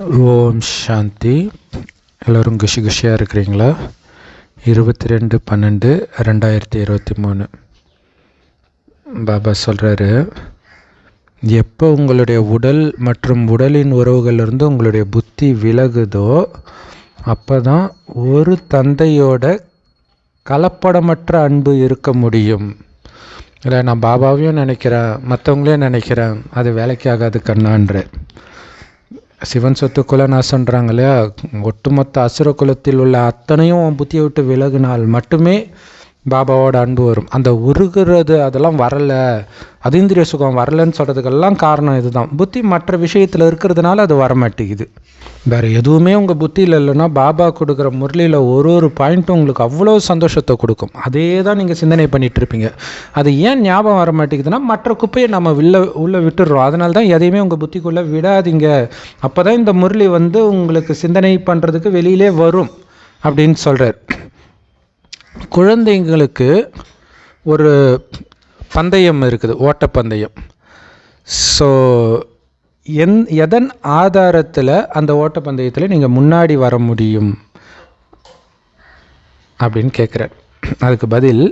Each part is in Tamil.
ஓம் சாந்தி. எல்லோரும் குஷியாக இருக்கிறீங்களா? 22/12/2023 பாபா சொல்கிறாரு, எப்போ உங்களுடைய உடல் மற்றும் உடலின் உறவுகளிலிருந்து உங்களுடைய புத்தி விலகுதோ அப்போ தான் ஒரு தந்தையோட கலப்படமற்ற அன்பு இருக்க முடியும். இல்லை, நான் பாபாவையும் நினைக்கிறேன், மற்றவங்களையும் நினைக்கிறேன், அது வேலைக்கு ஆகாது கண்ணான்ற. சிவன் சொத்து குல நாசன்றாங்க இல்லையா? ஒட்டுமொத்த அசுர குலத்தில் உள்ள அத்தனையும் புத்தியை விட்டு விலகினால் மட்டுமே பாபாவோட அன்பு வரும். அந்த உருகிறது அதெல்லாம் வரலை, அதீந்திரிய சுகம் வரலைன்னு சொல்கிறதுக்கெல்லாம் காரணம் இதுதான். புத்தி மற்ற விஷயத்தில் இருக்கிறதுனால அது வரமாட்டேங்குது. வேறு எதுவுமே உங்கள் புத்தியில் இல்லைன்னா பாபா கொடுக்குற முரளியில் ஒரு பாயிண்ட்டும் உங்களுக்கு அவ்வளோ சந்தோஷத்தை கொடுக்கும். அதே தான் நீங்கள் சிந்தனை பண்ணிகிட்டு இருப்பீங்க. அது ஏன் ஞாபகம் வர மாட்டேங்குதுன்னா மற்ற குப்பையை நம்ம உள்ளே விட்டுடுறோம். அதனால தான் எதையுமே உங்கள் புத்திக்குள்ளே விடாதீங்க. அப்போ தான் இந்த முரளி உங்களுக்கு சிந்தனை பண்ணுறதுக்கு வெளியிலே வரும் அப்படின்னு சொல்கிறார். குழந்தைங்களுக்கு ஒரு பந்தயம் இருக்குது, ஓட்டப்பந்தயம். ஸோ எதன் ஆதாரத்தில் அந்த ஓட்டப்பந்தயத்தில் நீங்கள் முன்னாடி வர முடியும் அப்படின்னு கேட்குறார். அதுக்கு பதில்,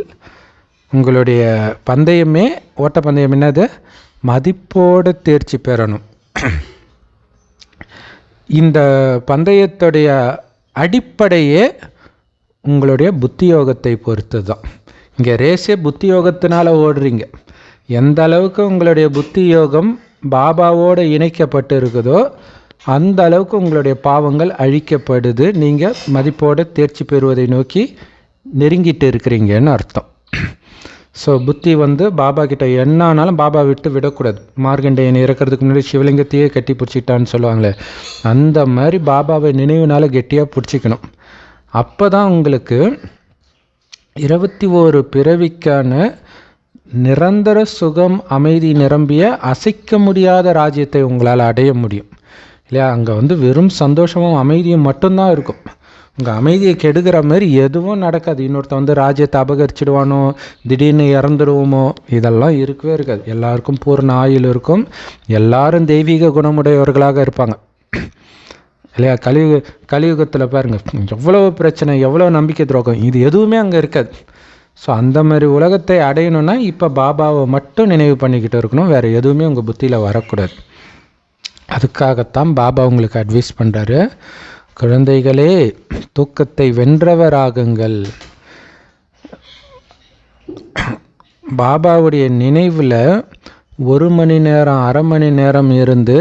உங்களுடைய பந்தயமே ஓட்டப்பந்தயம் என்னது? மதிப்போடு தேர்ச்சி பெறணும். இந்த பந்தயத்துடைய அடிப்படையே உங்களுடைய புத்தி யோகத்தை பொறுத்து தான். இங்கே ரேஸே புத்தி யோகத்தினால ஓடுறீங்க. எந்த அளவுக்கு உங்களுடைய புத்தி யோகம் பாபாவோடு இணைக்கப்பட்டு இருக்குதோ அந்த அளவுக்கு உங்களுடைய பாவங்கள் அழிக்கப்படுது. நீங்கள் மதிப்போடு தேர்ச்சி பெறுவதை நோக்கி நெருங்கிட்டு இருக்கிறீங்கன்னு அர்த்தம். ஸோ புத்தி பாபா கிட்ட என்ன ஆனாலும் பாபா விட்டு விடக்கூடாது. மார்கண்டேயன் இறக்கிறதுக்கு முன்னாடி சிவலிங்கத்தையே கட்டி பிடிச்சிட்டான்னு சொல்லுவாங்களே, அந்த மாதிரி பாபாவை நினைவுனால கெட்டியாக பிடிச்சிக்கணும். அப்போ தான் உங்களுக்கு 21 பிறவிக்கான நிரந்தர சுகம் அமைதி நிரம்பிய அசைக்க முடியாத ராஜ்யத்தை உங்களால் அடைய முடியும் இல்லையா? அங்கே வெறும் சந்தோஷமும் அமைதியும் மட்டும்தான் இருக்கும். உங்கள் அமைதியை கெடுக்கிற மாதிரி எதுவும் நடக்காது. இன்னொருத்த ராஜ்யத்தை அபகரிச்சிடுவானோ, திடீர்னு இறந்துடுவோமோ, இதெல்லாம் இருக்கவே இருக்காது. எல்லாருக்கும் பூர்ண ஆயுள் இருக்கும். எல்லாரும் தெய்வீக குணமுடையவர்களாக இருப்பாங்க இல்லையா? கலியுகத்தில் பாருங்கள், எவ்வளோ பிரச்சனை, எவ்வளோ நம்பிக்கை துரோகம், இது எதுவுமே அங்கே இருக்காது. ஸோ அந்த மாதிரி உலகத்தை அடையணும்னா இப்போ பாபாவை மட்டும் நினைவு பண்ணிக்கிட்டு இருக்கணும். வேறு எதுவுமே உங்கள் புத்தியில் வரக்கூடாது. அதுக்காகத்தான் பாபா உங்களுக்கு அட்வைஸ் பண்ணுறாரு, குழந்தைகளே தூக்கத்தை வென்றவராகுங்கள். பாபாவுடைய நினைவில் 1 மணி நேரம் 1/2 மணி நேரம் இருந்து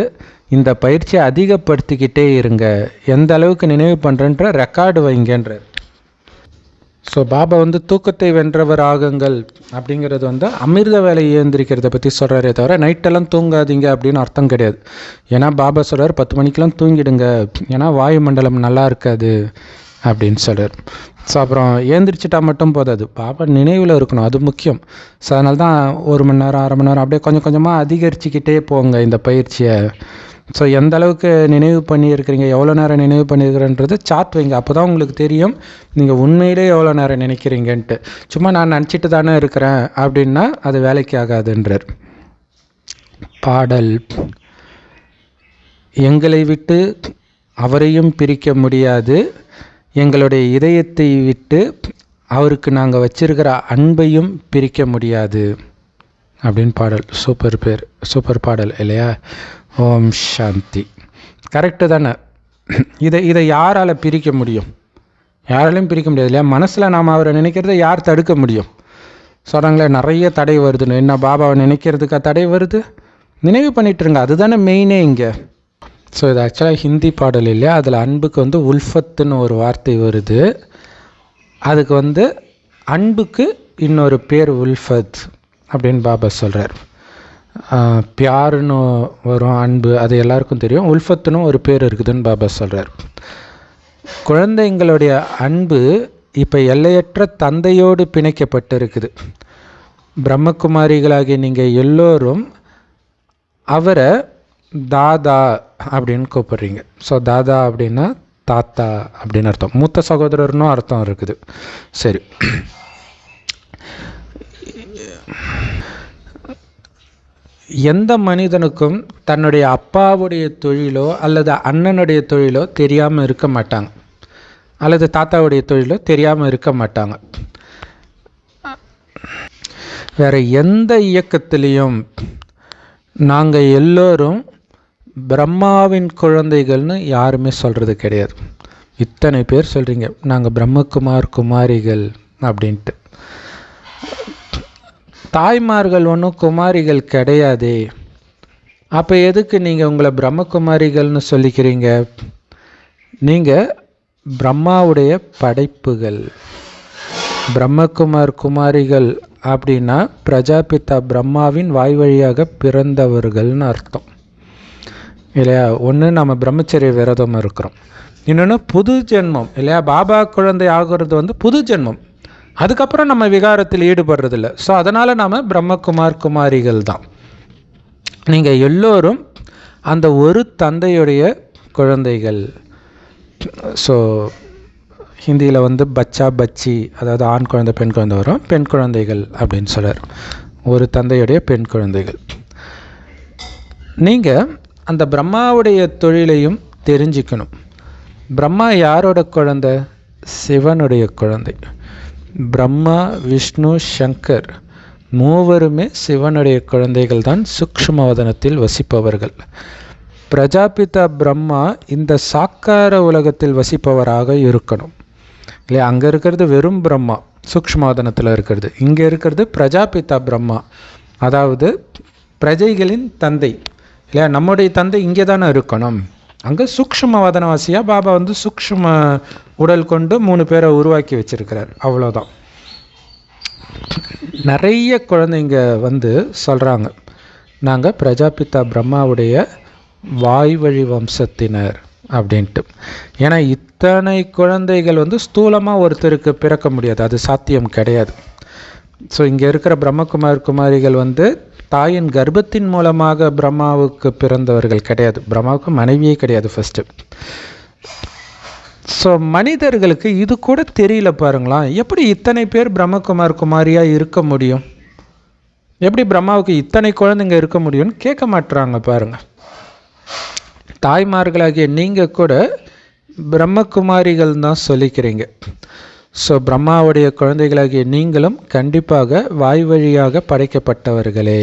இந்த பயிற்சியை அதிகப்படுத்திக்கிட்டே இருங்க. எந்த அளவுக்கு நினைவு பண்ணுறன்ற ரெக்கார்டு வைங்கன்றார். ஸோ பாபா தூக்கத்தை வென்றவர் ஆகுங்கள் அப்படிங்கிறது அமிர்த வேலையை ஏந்திரிக்கிறத பற்றி சொல்கிறாரே தவிர நைட்டெல்லாம் தூங்காதீங்க அப்படின்னு அர்த்தம் கிடையாது. ஏன்னா பாபா சொல்கிறார் 10 மணிக்கெலாம் தூங்கிடுங்க, ஏன்னா வாயுமண்டலம் நல்லா இருக்காது அப்படின்னு சொல்கிறார். ஸோ அப்புறம் ஏந்திரிச்சிட்டா மட்டும் போதாது, பாபா நினைவில் இருக்கணும், அது முக்கியம். ஸோ அதனால தான் 1 மணி நேரம் 1/2 மணி நேரம் அப்படியே கொஞ்சம் கொஞ்சமாக அதிகரிச்சுக்கிட்டே போங்க இந்த பயிற்சியை. ஸோ எந்த அளவுக்கு நினைவு பண்ணியிருக்கிறீங்க, எவ்வளோ நேரம் நினைவு பண்ணியிருக்கிறேன்றது சார்ட் வைங்க. அப்போ தான் உங்களுக்கு தெரியும் நீங்கள் உண்மையிலே எவ்வளோ நேரம் நினைக்கிறீங்கன்ட்டு. சும்மா நான் நினச்சிட்டு தானே இருக்கிறேன் அப்படின்னா அது வேலைக்கு ஆகாதுன்றார். பாடல், எங்களை விட்டு அவரையும் பிரிக்க முடியாது, எங்களுடைய இதயத்தை விட்டு அவருக்கு நாங்கள் வச்சிருக்கிற அன்பையும் பிரிக்க முடியாது அப்படின்னு பாடல். சூப்பர் பாடல் இல்லையா? ஓம் சாந்தி. கரெக்டு தானே? இதை யாரால் பிரிக்க முடியும்? யாராலையும் பிரிக்க முடியாது இல்லையா? மனசில் நாம் அவரை நினைக்கிறத யார் தடுக்க முடியும்? சொல்கிறாங்களே நிறைய தடை வருதுன்னு. என்ன பாபாவை நினைக்கிறதுக்கா தடை வருது? நினைவு பண்ணிட்டுருங்க, அதுதானே மெயினே இங்கே. ஸோ இது ஆக்சுவலாக ஹிந்தி பாடல் இல்லையா? அதில் அன்புக்கு உல்ஃபத்துன்னு ஒரு வார்த்தை வருது. அதுக்கு அன்புக்கு இன்னொரு பேர் உல்ஃபத் அப்படின்னு பாபா சொல்கிறார். பியாருன்னு வரும், அன்பு, அது எல்லாருக்கும் தெரியும். உல்ஃபத்துன்னு ஒரு பேர் இருக்குதுன்னு பாபா சொல்கிறார். குழந்தைங்களுடைய அன்பு இப்போ எல்லையற்ற தந்தையோடு பிணைக்கப்பட்டு இருக்குது. பிரம்மகுமாரிகளாகிய நீங்கள் எல்லோரும் அவரை தாதா அப்படின்னு கூப்பிட்றீங்க. ஸோ தாதா அப்படின்னா தாத்தா அப்படின்னு அர்த்தம். மூத்த சகோதரர்னும் அர்த்தம் இருக்குது. சரி, எந்த மனிதனுக்கும் தன்னுடைய அப்பாவுடைய தொழிலோ அல்லது அண்ணனுடைய தொழிலோ தெரியாமல் இருக்க மாட்டாங்க, அல்லது தாத்தாவுடைய தொழிலோ தெரியாமல் இருக்க மாட்டாங்க. வேறு எந்த இயக்கத்திலையும் நாங்கள் எல்லோரும் பிரம்மாவின் குழந்தைகள்னு யாருமே சொல்கிறது கிடையாது. இத்தனை பேர் சொல்கிறீங்க நாங்கள் பிரம்மகுமார் குமாரிகள் அப்படின்ட்டு. தாய்மார்கள் ஒன்றும் குமாரிகள் கிடையாதே, அப்போ எதுக்கு நீங்கள் உங்களை பிரம்மகுமாரிகள்னு சொல்லிக்கிறீங்க? நீங்கள் பிரம்மாவுடைய படைப்புகள். பிரம்மகுமார் குமாரிகள் அப்படின்னா பிரஜாபிதா பிரம்மாவின் வாய் வழியாக பிறந்தவர்கள்னு அர்த்தம் இல்லையா? ஒன்று நம்ம பிரம்மச்சரிய விரதம் இருக்கிறோம், இன்னொன்று புது ஜென்மம் இல்லையா? பாபா குழந்தை ஆகிறது புது ஜென்மம். அதுக்கப்புறம் நம்ம விகாரத்தில் ஈடுபடுறதில்ல. ஸோ அதனால் நாம் பிரம்மகுமார் குமாரிகள் தான். நீங்கள் எல்லோரும் அந்த ஒரு தந்தையுடைய குழந்தைகள். ஸோ ஹிந்தியில் பச்சா பச்சி, அதாவது ஆண் குழந்தை பெண் குழந்தை வரும், பெண் குழந்தைகள் அப்படின்னு சொல்கிறார். ஒரு தந்தையுடைய பெண் குழந்தைகள். நீங்கள் அந்த பிரம்மாவுடைய தொழிலையும் தெரிஞ்சுக்கணும். பிரம்மா யாரோட குழந்தை? சிவனுடைய குழந்தை. பிரம்மா, விஷ்ணு, சங்கர் மூவருமே சிவனுடைய குழந்தைகள் தான், சூக்ஷ்மவதனத்தில் வசிப்பவர்கள். பிரஜாபிதா பிரம்மா இந்த சாக்கார உலகத்தில் வசிப்பவராக இருக்கணும் இல்லையா? அங்கே இருக்கிறது வெறும் பிரம்மா, சூக்ஷ்மவதனத்தில் இருக்கிறது. இங்கே இருக்கிறது பிரஜாபிதா பிரம்மா, அதாவது பிரஜைகளின் தந்தை இல்லையா? நம்முடைய தந்தை இங்கே தானே இருக்கணும். அங்கே சூக்ஷ்மவதனவாசியாக பாபா சூக்ஷ்ம உடல் கொண்டு 3 பேரை உருவாக்கி வச்சிருக்கிறார், அவ்வளோதான். நிறைய குழந்தைங்க சொல்கிறாங்க நாங்கள் பிரஜாபிதா பிரம்மாவுடைய வாய் வழி வம்சத்தினர் அப்படின்ட்டு. ஏன்னா இத்தனை குழந்தைகள் ஸ்தூலமாக ஒருத்தருக்கு பிறக்க முடியாது, அது சாத்தியம் கிடையாது. ஸோ இங்கே இருக்கிற பிரம்மகுமார் குமாரிகள் தாயின் கர்ப்பத்தின் மூலமாக பிரம்மாவுக்கு பிறந்தவர்கள் கிடையாது. பிரம்மாவுக்கு மனைவியே கிடையாது ஃபஸ்ட்டு. ஸோ மனிதர்களுக்கு இது கூட தெரியல பாருங்களா. எப்படி இத்தனை பேர் பிரம்மகுமார் குமாரியாக இருக்க முடியும்? எப்படி பிரம்மாவுக்கு இத்தனை குழந்தைங்க இருக்க முடியும்னு கேட்க மாட்டுறாங்க பாருங்கள். தாய்மார்களாகிய நீங்கள் கூட பிரம்மகுமாரிகள் தான் சொல்லிக்கிறீங்க. ஸோ பிரம்மாவுடைய குழந்தைகளாகிய நீங்களும் கண்டிப்பாக வாய் வழியாக படைக்கப்பட்டவர்களே.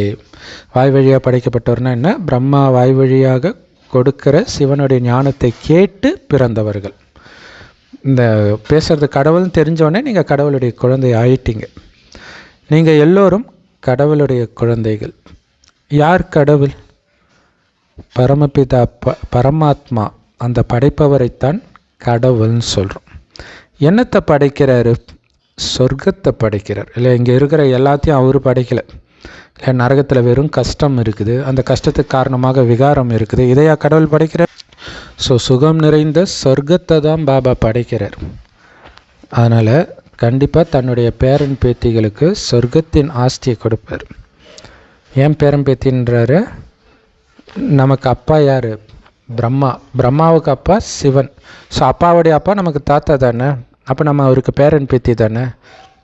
வாய் வழியாக படைக்கப்பட்டவர்னா என்ன? பிரம்மா வாய் வழியாக கொடுக்கிற சிவனுடைய ஞானத்தை கேட்டு பிறந்தவர்கள். இந்த பேசுகிறது கடவுள்னு தெரிஞ்சோடனே நீங்கள் கடவுளுடைய குழந்தை ஆயிட்டீங்க. நீங்கள் எல்லோரும் கடவுளுடைய குழந்தைகள். யார் கடவுள்? பரமபிதா பரமாத்மா, அந்த படைப்பவரைத்தான் கடவுள்னு சொல்கிறோம். என்னத்தை படைக்கிறாரு? சொர்க்கத்தை படைக்கிறார் இல்லை? இங்கே இருக்கிற எல்லாத்தையும் அவர் படைக்கலை இல்லை? நரகத்தில் வெறும் கஷ்டம் இருக்குது, அந்த கஷ்டத்துக்கு காரணமாக விகாரம் இருக்குது, இதையா கடவுள் படைக்கிறார்? ஸோ சுகம் நிறைந்த சொர்க்கத்தை தான் பாபா படைக்கிறார். அதனால் கண்டிப்பாக தன்னுடைய பேரன் பேத்திகளுக்கு சொர்க்கத்தின் ஆஸ்தியை கொடுப்பார். ஏன் பேரன் பேத்தின்றாரு? நமக்கு அப்பா யார்? பிரம்மா. பிரம்மாவுக்கு அப்பா சிவன். ஸோ அப்பாவுடைய அப்பா நமக்கு தாத்தா தானே, அப்போ நம்ம அவருக்கு பேரன் பேத்தி தானே.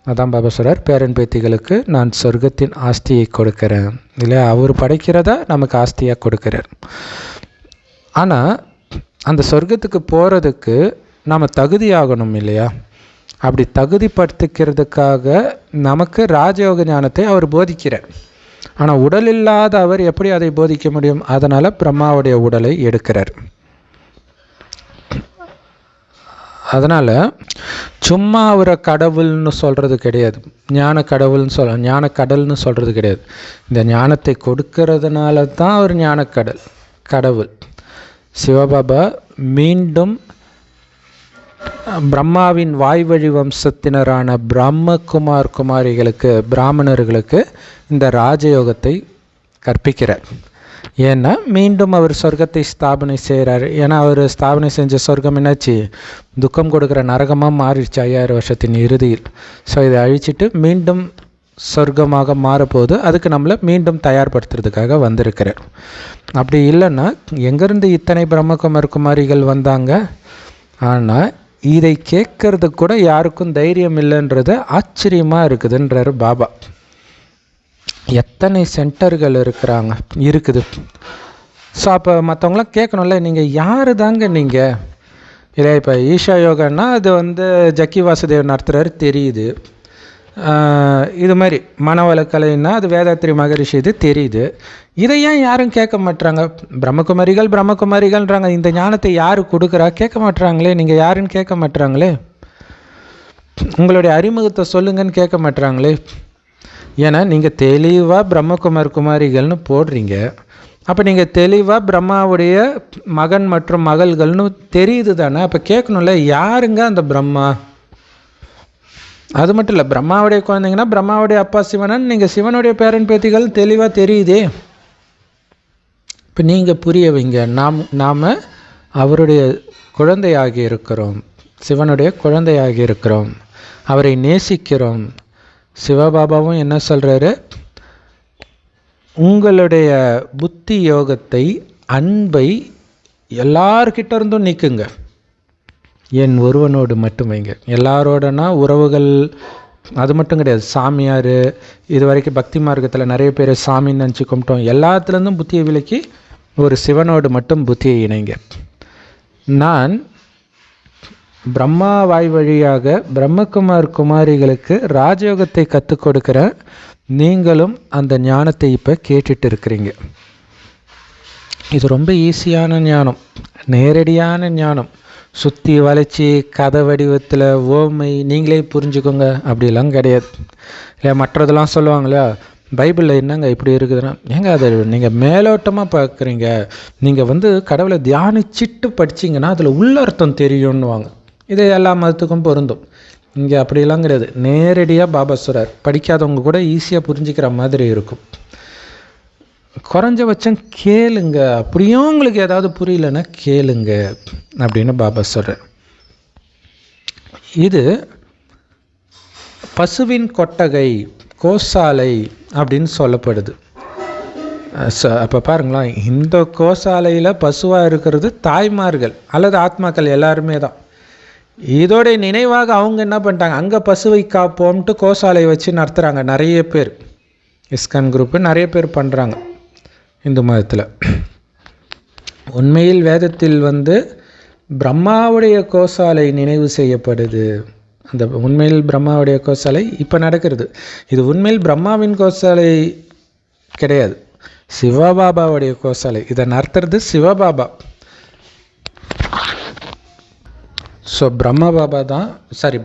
அதான் பாபா சொல்கிறார், பேரன் பேத்திகளுக்கு நான் சொர்க்கத்தின் ஆஸ்தியை கொடுக்குறேன் இல்லையா? அவர் படைக்கிறதா நமக்கு ஆஸ்தியாக கொடுக்குறார். ஆனால் அந்த சொர்க்கத்துக்கு போகிறதுக்கு நாம் தகுதியாகணும் இல்லையா? அப்படி தகுதிப்படுத்திக்கிறதுக்காக நமக்கு ராஜயோக ஞானத்தை அவர் போதிக்கிறார். ஆனால் உடல் இல்லாத அவர் எப்படி அதை போதிக்க முடியும்? அதனால் பிரம்மாவுடைய உடலை எடுக்கிறார். அதனால் சும்மா அவரை கடவுள்னு சொல்கிறது கிடையாது, ஞான கடவுள்னு ஞான கடல்னு சொல்கிறது கிடையாது. இந்த ஞானத்தை கொடுக்கறதுனால தான் அவர் ஞானக்கடல் கடவுள். சிவபாபா மீண்டும் பிரம்மாவின் வாய்வழி வம்சத்தினரான பிரம்மகுமார் குமாரிகளுக்கு, பிராமணர்களுக்கு இந்த ராஜயோகத்தை கற்பிக்கிறார். ஏன்னா மீண்டும் அவர் சொர்க்கத்தை ஸ்தாபனை செய்கிறார். ஏன்னா அவர் ஸ்தாபனை செஞ்ச சொர்க்கம் என்னாச்சு? துக்கம் கொடுக்குற நரகமாக மாறிடுச்சு 5000 வருஷத்தின் இறுதியில். ஸோ இதை அழிச்சிட்டு மீண்டும் சொர்க்கமாக மாறப்போகுது. அதுக்கு நம்மளை மீண்டும் தயார்படுத்துறதுக்காக வந்திருக்கிறார். அப்படி இல்லைன்னா எங்கேருந்து இத்தனை பிரம்மகுமார் குமாரிகள் வந்தாங்க? ஆனால் இதை கேட்கறதுக்கு கூட யாருக்கும் தைரியம் இல்லைன்றது ஆச்சரியமாக இருக்குதுன்றார் பாபா. எத்தனை சென்டர்கள் இருக்குது. ஸோ அப்போ மற்றவங்களாம் கேட்கணும்ல, நீங்கள் யார் தாங்க நீங்கள்? இல்லை இப்போ ஈஷா யோகான்னா அது ஜக்கி வாசுதேவ் நடத்துகிறாரு தெரியுது. இது மாதிரி மனவளக்கலைன்னா அது வேதாத்ரி மகரிஷி இது தெரியுது. இதை ஏன் யாரும் கேட்க மாட்டுறாங்க? பிரம்மகுமாரிகள்ன்றாங்க. இந்த ஞானத்தை யார் கொடுக்குறா? கேட்க மாட்டுறாங்களே. நீங்கள் யாருன்னு கேட்க மாட்டுறாங்களே. உங்களுடைய அறிமுகத்தை சொல்லுங்கன்னு கேட்க மாட்டுறாங்களே. ஏன்னா நீங்கள் தெளிவாக குமாரிகள்னு போடுறீங்க. அப்போ நீங்கள் தெளிவாக பிரம்மாவுடைய மகன் மற்றும் மகள்கள்னு தெரியுது தானே. அப்போ கேட்கணும்ல, யாருங்க அந்த பிரம்மா? அது மட்டும் இல்லை, பிரம்மாவுடைய குழந்தைங்கன்னா பிரம்மாவுடைய அப்பா சிவனன், நீங்கள் சிவனுடைய பேரன் பேத்திகள் தெளிவாக தெரியுதே. இப்போ நீங்கள் புரிய வைங்க. நாம் அவருடைய குழந்தையாகி இருக்கிறோம், சிவனுடைய குழந்தையாகி இருக்கிறோம், அவரை நேசிக்கிறோம். சிவபாபாவும் என்ன சொல்கிறாரு? உங்களுடைய புத்தி யோகத்தை, அன்பை எல்லார்கிட்ட இருந்தும் நீக்குங்க, என் ஒருவனோடு மட்டும் வைங்க. எல்லாரோடனா உறவுகள் அது மட்டும் கிடையாது. சாமியார், இது வரைக்கும் பக்தி மார்க்கத்தில் நிறைய பேர் சாமின்னு நினச்சி கும்பிட்டோம். எல்லாத்துலேருந்தும் புத்தியை விலக்கி ஒரு சிவனோடு மட்டும் புத்தியை இணைங்க. நான் பிரம்மா வாய் வழியாக குமாரிகளுக்கு ராஜயோகத்தை கற்றுக் கொடுக்குறேன். நீங்களும் அந்த ஞானத்தை இப்போ கேட்டுட்டு இருக்கிறீங்க. இது ரொம்ப ஈஸியான ஞானம், நேரடியான ஞானம். சுற்றி வளைச்சி கதை வடிவத்தில் ஓமை நீங்களே புரிஞ்சுக்கோங்க அப்படிலாம் கிடையாது. இல்லை மற்றதெல்லாம் சொல்லுவாங்களா, பைபிளில் என்னங்க இப்படி இருக்குதுன்னா, ஏங்க அதை நீங்கள் மேலோட்டமாக பார்க்குறீங்க. நீங்கள் கடவுளை தியானிச்சிட்டு படிச்சிங்கன்னா அதில் உள்ளர்த்தம் தெரியும்னுவாங்க. இது எல்லா மதத்துக்கும் பொருந்தும். இங்கே அப்படிலாம் கிடையாது. நேரடியாக பாபா சொல்கிறார். படிக்காதவங்க கூட ஈஸியாக புரிஞ்சிக்கிற மாதிரி இருக்கும். குறைஞ்சபட்சம் கேளுங்க. அப்படியும் உங்களுக்கு ஏதாவது புரியலன்னா கேளுங்க அப்படின்னு பாபா சொல்கிறார். இது பசுவின் கொட்டகை, கோசாலை அப்படின்னு சொல்லப்படுது. அப்போ பாருங்களேன், இந்த கோசாலையில் பசுவாக இருக்கிறது தாய்மார்கள் அல்லது ஆத்மாக்கள் எல்லாருமே தான். இதோடைய நினைவாக அவங்க என்ன பண்ணிட்டாங்க, அங்கே பசுவை காப்போம்ட்டு கோசாலை வச்சு நடத்துகிறாங்க. நிறைய பேர் இஸ்கான் குரூப்பு நிறைய பேர் பண்ணுறாங்க இந்து மதத்தில். உண்மையில் வேதத்தில் பிரம்மாவுடைய கோசாலை நினைவு செய்யப்படுது. அந்த உண்மையில் பிரம்மாவுடைய கோசாலை இப்போ நடக்கிறது. இது உண்மையில் பிரம்மாவின் கோசாலை கிடையாது, சிவபாபாவுடைய கோசாலை. இதை நடத்துறது சிவபாபா. ஸோ பிரம்மபாபா தான்,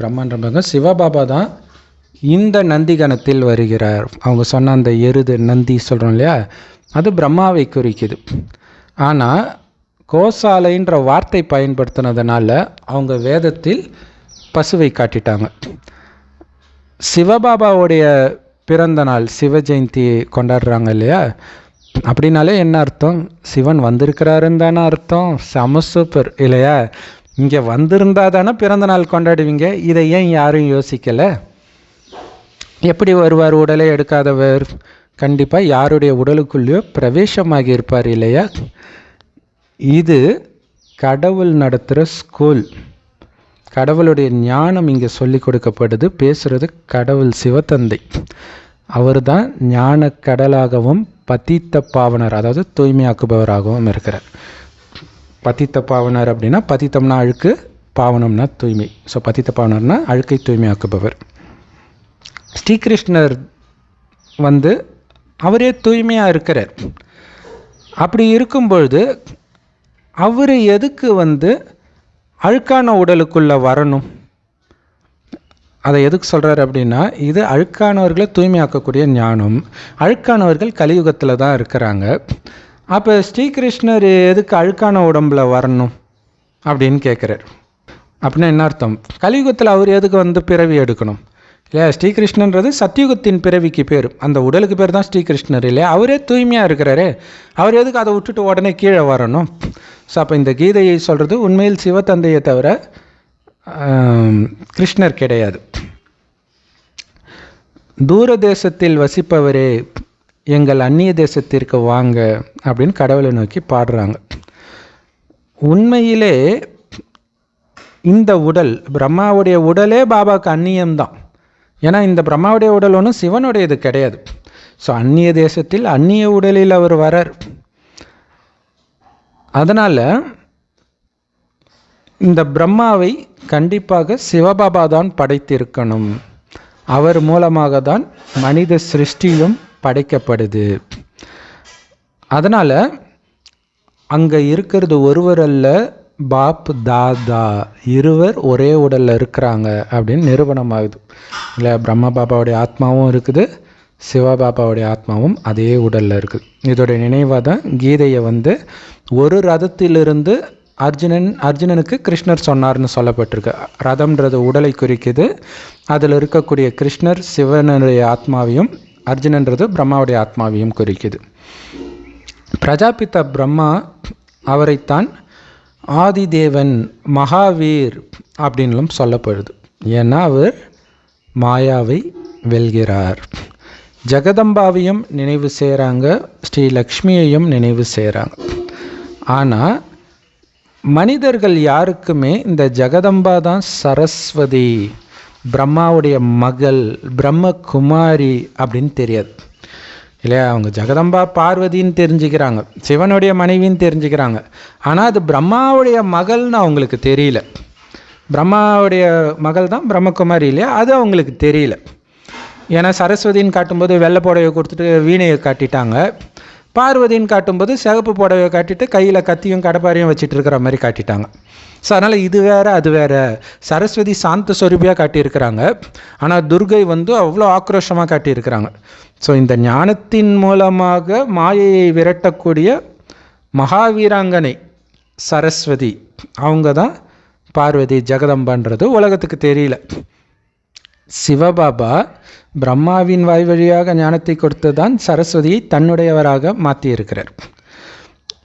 பிரம்மான்றவங்க சிவபாபா தான் இந்த நந்திகணத்தில் வருகிறார். அவங்க சொன்ன அந்த எருது நந்தி சொல்கிறோம் இல்லையா, அது பிரம்மாவை குறிக்குது. ஆனால் கோசாலைன்ற வார்த்தை பயன்படுத்தினதுனால அவங்க வேதத்தில் பசுவை காட்டிட்டாங்க. சிவபாபாவுடைய பிறந்த நாள் சிவ ஜெயந்தி கொண்டாடுறாங்க இல்லையா, அப்படின்னாலே என்ன அர்த்தம்? சிவன் வந்திருக்கிறாருன்னு தானே அர்த்தம். செம சூப்பர் இல்லையா? இங்கே வந்திருந்தா தானே பிறந்த நாள் கொண்டாடுவீங்க. இதை ஏன் யாரும் யோசிக்கலை? எப்படி வருவார்? உடலை எடுக்காதவர் கண்டிப்பாக யாருடைய உடலுக்குள்ளேயோ பிரவேசமாகி இருப்பார் இல்லையா? இது கடவுள் நடத்துகிற ஸ்கூல். கடவுளுடைய ஞானம் இங்கே சொல்லி கொடுக்கப்படுது. பேசுகிறது கடவுள் சிவத்தந்தை. அவர் தான் ஞான கடலாகவும் பதித்த பாவனர், அதாவது தூய்மையாக்குபவராகவும் இருக்கிறார். பதித்த பாவனர் அப்படின்னா, பதித்தம்னா அழுக்கு, பாவனம்னா தூய்மை. ஸோ பதித்த பாவனர்னா அழுக்கை தூய்மையாக்குபவர். ஸ்ரீகிருஷ்ணர் அவரே தூய்மையாக இருக்கிறார். அப்படி இருக்கும்பொழுது அவர் எதுக்கு அழுக்கான உடலுக்குள்ளே வரணும்? அதை எதுக்கு சொல்கிறார் அப்படின்னா, இது அழுக்கானவர்களை தூய்மையாக்கக்கூடிய ஞானம். அழுக்கானவர்கள் கலியுகத்தில் தான் இருக்கிறாங்க. அப்போ ஸ்ரீகிருஷ்ணர் எதுக்கு அழுக்கான உடம்பில் வரணும் அப்படின்னு கேட்குறார். அப்படின்னா என்ன அர்த்தம்? கலியுகத்தில் அவர் எதுக்கு பிறவி எடுக்கணும் இல்லையா? ஸ்ரீகிருஷ்ணன்றது சத்தியுகத்தின் பிறவிக்கு பேர். அந்த உடலுக்கு பேர் தான் ஸ்ரீகிருஷ்ணர் இல்லையா? அவரே தூய்மையாக இருக்கிறாரு. அவர் எதுக்கு அதை விட்டுட்டு உடனே கீழே வரணும்? ஸோ அப்போ இந்த கீதையை சொல்கிறது உண்மையில் சிவத்தந்தையை தவிர கிருஷ்ணர் கிடையாது. தூர தேசத்தில் வசிப்பவரே எங்கள் அந்நிய தேசத்திற்கு வாங்க அப்படின்னு கடவுளை நோக்கி பாடுறாங்க. உண்மையிலே இந்த உடல், பிரம்மாவுடைய உடலே பாபாவுக்கு அந்நியம்தான். ஏன்னா இந்த பிரம்மாவுடைய உடல் ஒன்றும் சிவனுடையது கிடையாது. ஸோ அந்நிய தேசத்தில் அந்நிய உடலில் அவர் வரார். அதனால் இந்த பிரம்மாவை கண்டிப்பாக சிவபாபா தான் படைத்திருக்கணும். அவர் மூலமாக தான் மனித சிருஷ்டியும் படைக்கப்படுது. அதனால் அங்கே இருக்கிறது ஒருவர் அல்ல, பாப் தாதா இருவர் ஒரே உடலில் இருக்கிறாங்க அப்படின்னு நிரூபணமாகுது. இல்லை, பிரம்ம பாபாவுடைய ஆத்மாவும் இருக்குது, சிவபாபாவுடைய ஆத்மாவும் அதே உடலில் இருக்குது. இதோடைய நினைவாக தான் கீதையை ஒரு ரதத்திலிருந்து அர்ஜுனனுக்கு கிருஷ்ணர் சொன்னார்னு சொல்லப்பட்டிருக்கு. ரதம்ன்றது உடலை குறிக்குது. அதில் இருக்கக்கூடிய கிருஷ்ணர் சிவனுடைய ஆத்மாவையும், அர்ஜுனன்றது பிரம்மாவுடைய ஆத்மாவையும் குறிக்குது. பிரஜாபிதா பிரம்மா அவரைத்தான் ஆதிதேவன், மகாவீர் அப்படின்னும் சொல்லப்படுது. ஏன்னா அவர் மாயாவை வெல்கிறார். ஜெகதம்பாவையும் நினைவு செய்கிறாங்க, ஸ்ரீ லக்ஷ்மியையும் நினைவு செய்கிறாங்க. ஆனால் மனிதர்கள் யாருக்குமே இந்த ஜெகதம்பா தான் சரஸ்வதி, பிரம்மாவுடைய மகள், பிரம்மகுமாரி அப்படின்னு தெரியாது இல்லையா? அவங்க ஜெகதம்பா பார்வதின்னு தெரிஞ்சுக்கிறாங்க, சிவனுடைய மனைவின்னு தெரிஞ்சுக்கிறாங்க. ஆனால் அது பிரம்மாவுடைய மகள்னு அவங்களுக்கு தெரியல. பிரம்மாவுடைய மகள் தான் பிரம்மகுமாரி இல்லையா, அது அவங்களுக்கு தெரியல. ஏன்னா சரஸ்வதின்னு காட்டும்போது வெள்ளை புடவையை கொடுத்துட்டு வீணையை காட்டிட்டாங்க, பார்வதின்னு காட்டும்போது சிகப்பு புடவையை காட்டிட்டு கையில் கத்தியும் கடப்பாரையும் வச்சுட்டு இருக்கிற மாதிரி காட்டிட்டாங்க. ஸோ அதனால் இது வேறு அது வேறு. சரஸ்வதி சாந்த சொரூபியாக காட்டியிருக்கிறாங்க, ஆனால் துர்கை அவ்வளோ ஆக்ரோஷமாக காட்டியிருக்கிறாங்க. ஸோ இந்த ஞானத்தின் மூலமாக மாயையை விரட்டக்கூடிய மகாவீராங்கனை சரஸ்வதி, அவங்க தான் பார்வதி, ஜெகதம்பான்றது உலகத்துக்கு தெரியல. சிவபாபா பிரம்மாவின் வாய் வழியாக ஞானத்தை கொடுத்து தான் சரஸ்வதியை தன்னுடையவராக மாற்றியிருக்கிறார்.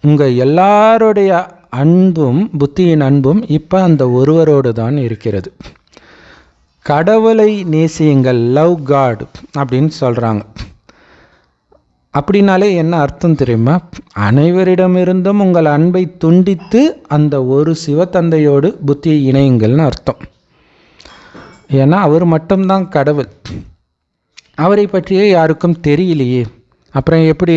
உங்கள் எல்லாருடைய அன்பும், புத்தியின் அன்பும் இப்போ அந்த ஒருவரோடு தான் இருக்கிறது. கடவுளை நேசியுங்கள், லவ் காட் அப்படின்னு சொல்கிறாங்க. அப்படின்னாலே என்ன அர்த்தம் தெரியுமா? அனைவரிடமிருந்தும் உங்கள் அன்பை துண்டித்து அந்த ஒரு சிவத்தந்தையோடு புத்தியை இணையுங்கள்னு அர்த்தம். ஏன்னா அவர் மட்டும்தான் கடவுள். அவரை பற்றியே யாருக்கும் தெரியலையே, அப்புறம் எப்படி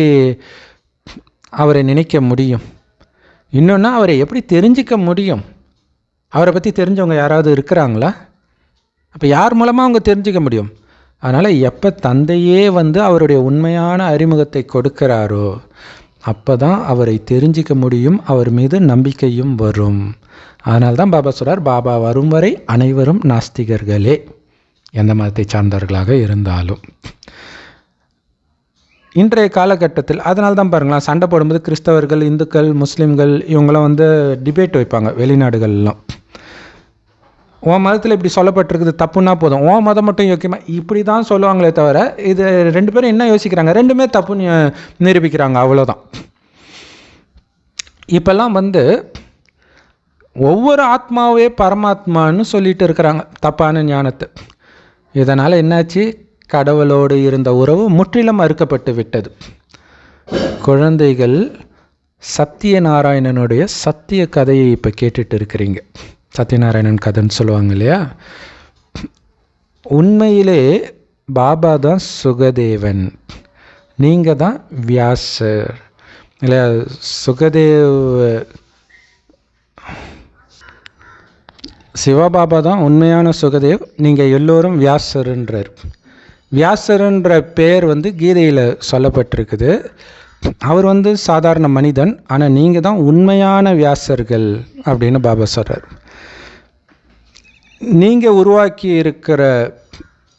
அவரை நினைக்க முடியும்? இன்னொன்று, அவரை எப்படி தெரிஞ்சிக்க முடியும்? அவரை பற்றி தெரிஞ்சவங்க யாராவது இருக்கிறாங்களா? அப்போ யார் மூலமாக அவங்க தெரிஞ்சிக்க முடியும்? அதனால் எப்போ தந்தையே அவருடைய உண்மையான அறிமுகத்தை கொடுக்கிறாரோ அப்போ தான் அவரை தெரிஞ்சிக்க முடியும், அவர் மீது நம்பிக்கையும் வரும். அதனால தான் பாபா சொல்கிறார், பாபா வரும் வரை அனைவரும் நாஸ்திகர்களே, எந்த மதத்தை சார்ந்தவர்களாக இருந்தாலும். இன்றைய காலகட்டத்தில் அதனால தான் பாருங்களேன், சண்டை போடும்போது கிறிஸ்தவர்கள், இந்துக்கள், முஸ்லீம்கள் இவங்களாம் டிபேட் வைப்பாங்க வெளிநாடுகள்லாம். உன் மதத்தில் இப்படி சொல்லப்பட்டிருக்குது, தப்புன்னா போதும், உன் மதம் மட்டும் யோக்கியமாக இப்படி தான் சொல்லுவாங்களே தவிர இது ரெண்டு பேரும் என்ன யோசிக்கிறாங்க, ரெண்டுமே தப்புன்னு நிரூபிக்கிறாங்க, அவ்வளோதான். இப்போல்லாம் ஒவ்வொரு ஆத்மாவே பரமாத்மான்னு சொல்லிட்டு இருக்கிறாங்க தப்பான ஞானத்தை. இதனால் என்னாச்சு? கடவுளோடு இருந்த உறவு முற்றிலும் அறுக்கப்பட்டு விட்டது. குழந்தைகள் சத்யநாராயணனுடைய சத்திய கதையை இப்போ கேட்டுட்டு இருக்கிறீங்க. சத்யநாராயணன் கதைன்னு சொல்லுவாங்க இல்லையா? உண்மையிலே பாபா தான் சுகதேவன், நீங்கள் தான் வியாசர் இல்லையா? சிவபாபா தான் உண்மையான சுகதேவ், நீங்கள் எல்லோரும் வியாசருன்றார். வியாசருன்ற பேர் கீதையில் சொல்லப்பட்டிருக்குது. அவர் சாதாரண மனிதன், ஆனால் நீங்கள் தான் உண்மையான வியாசர்கள் அப்படின்னு பாபா சொல்கிறார். நீங்கள் உருவாக்கி இருக்கிற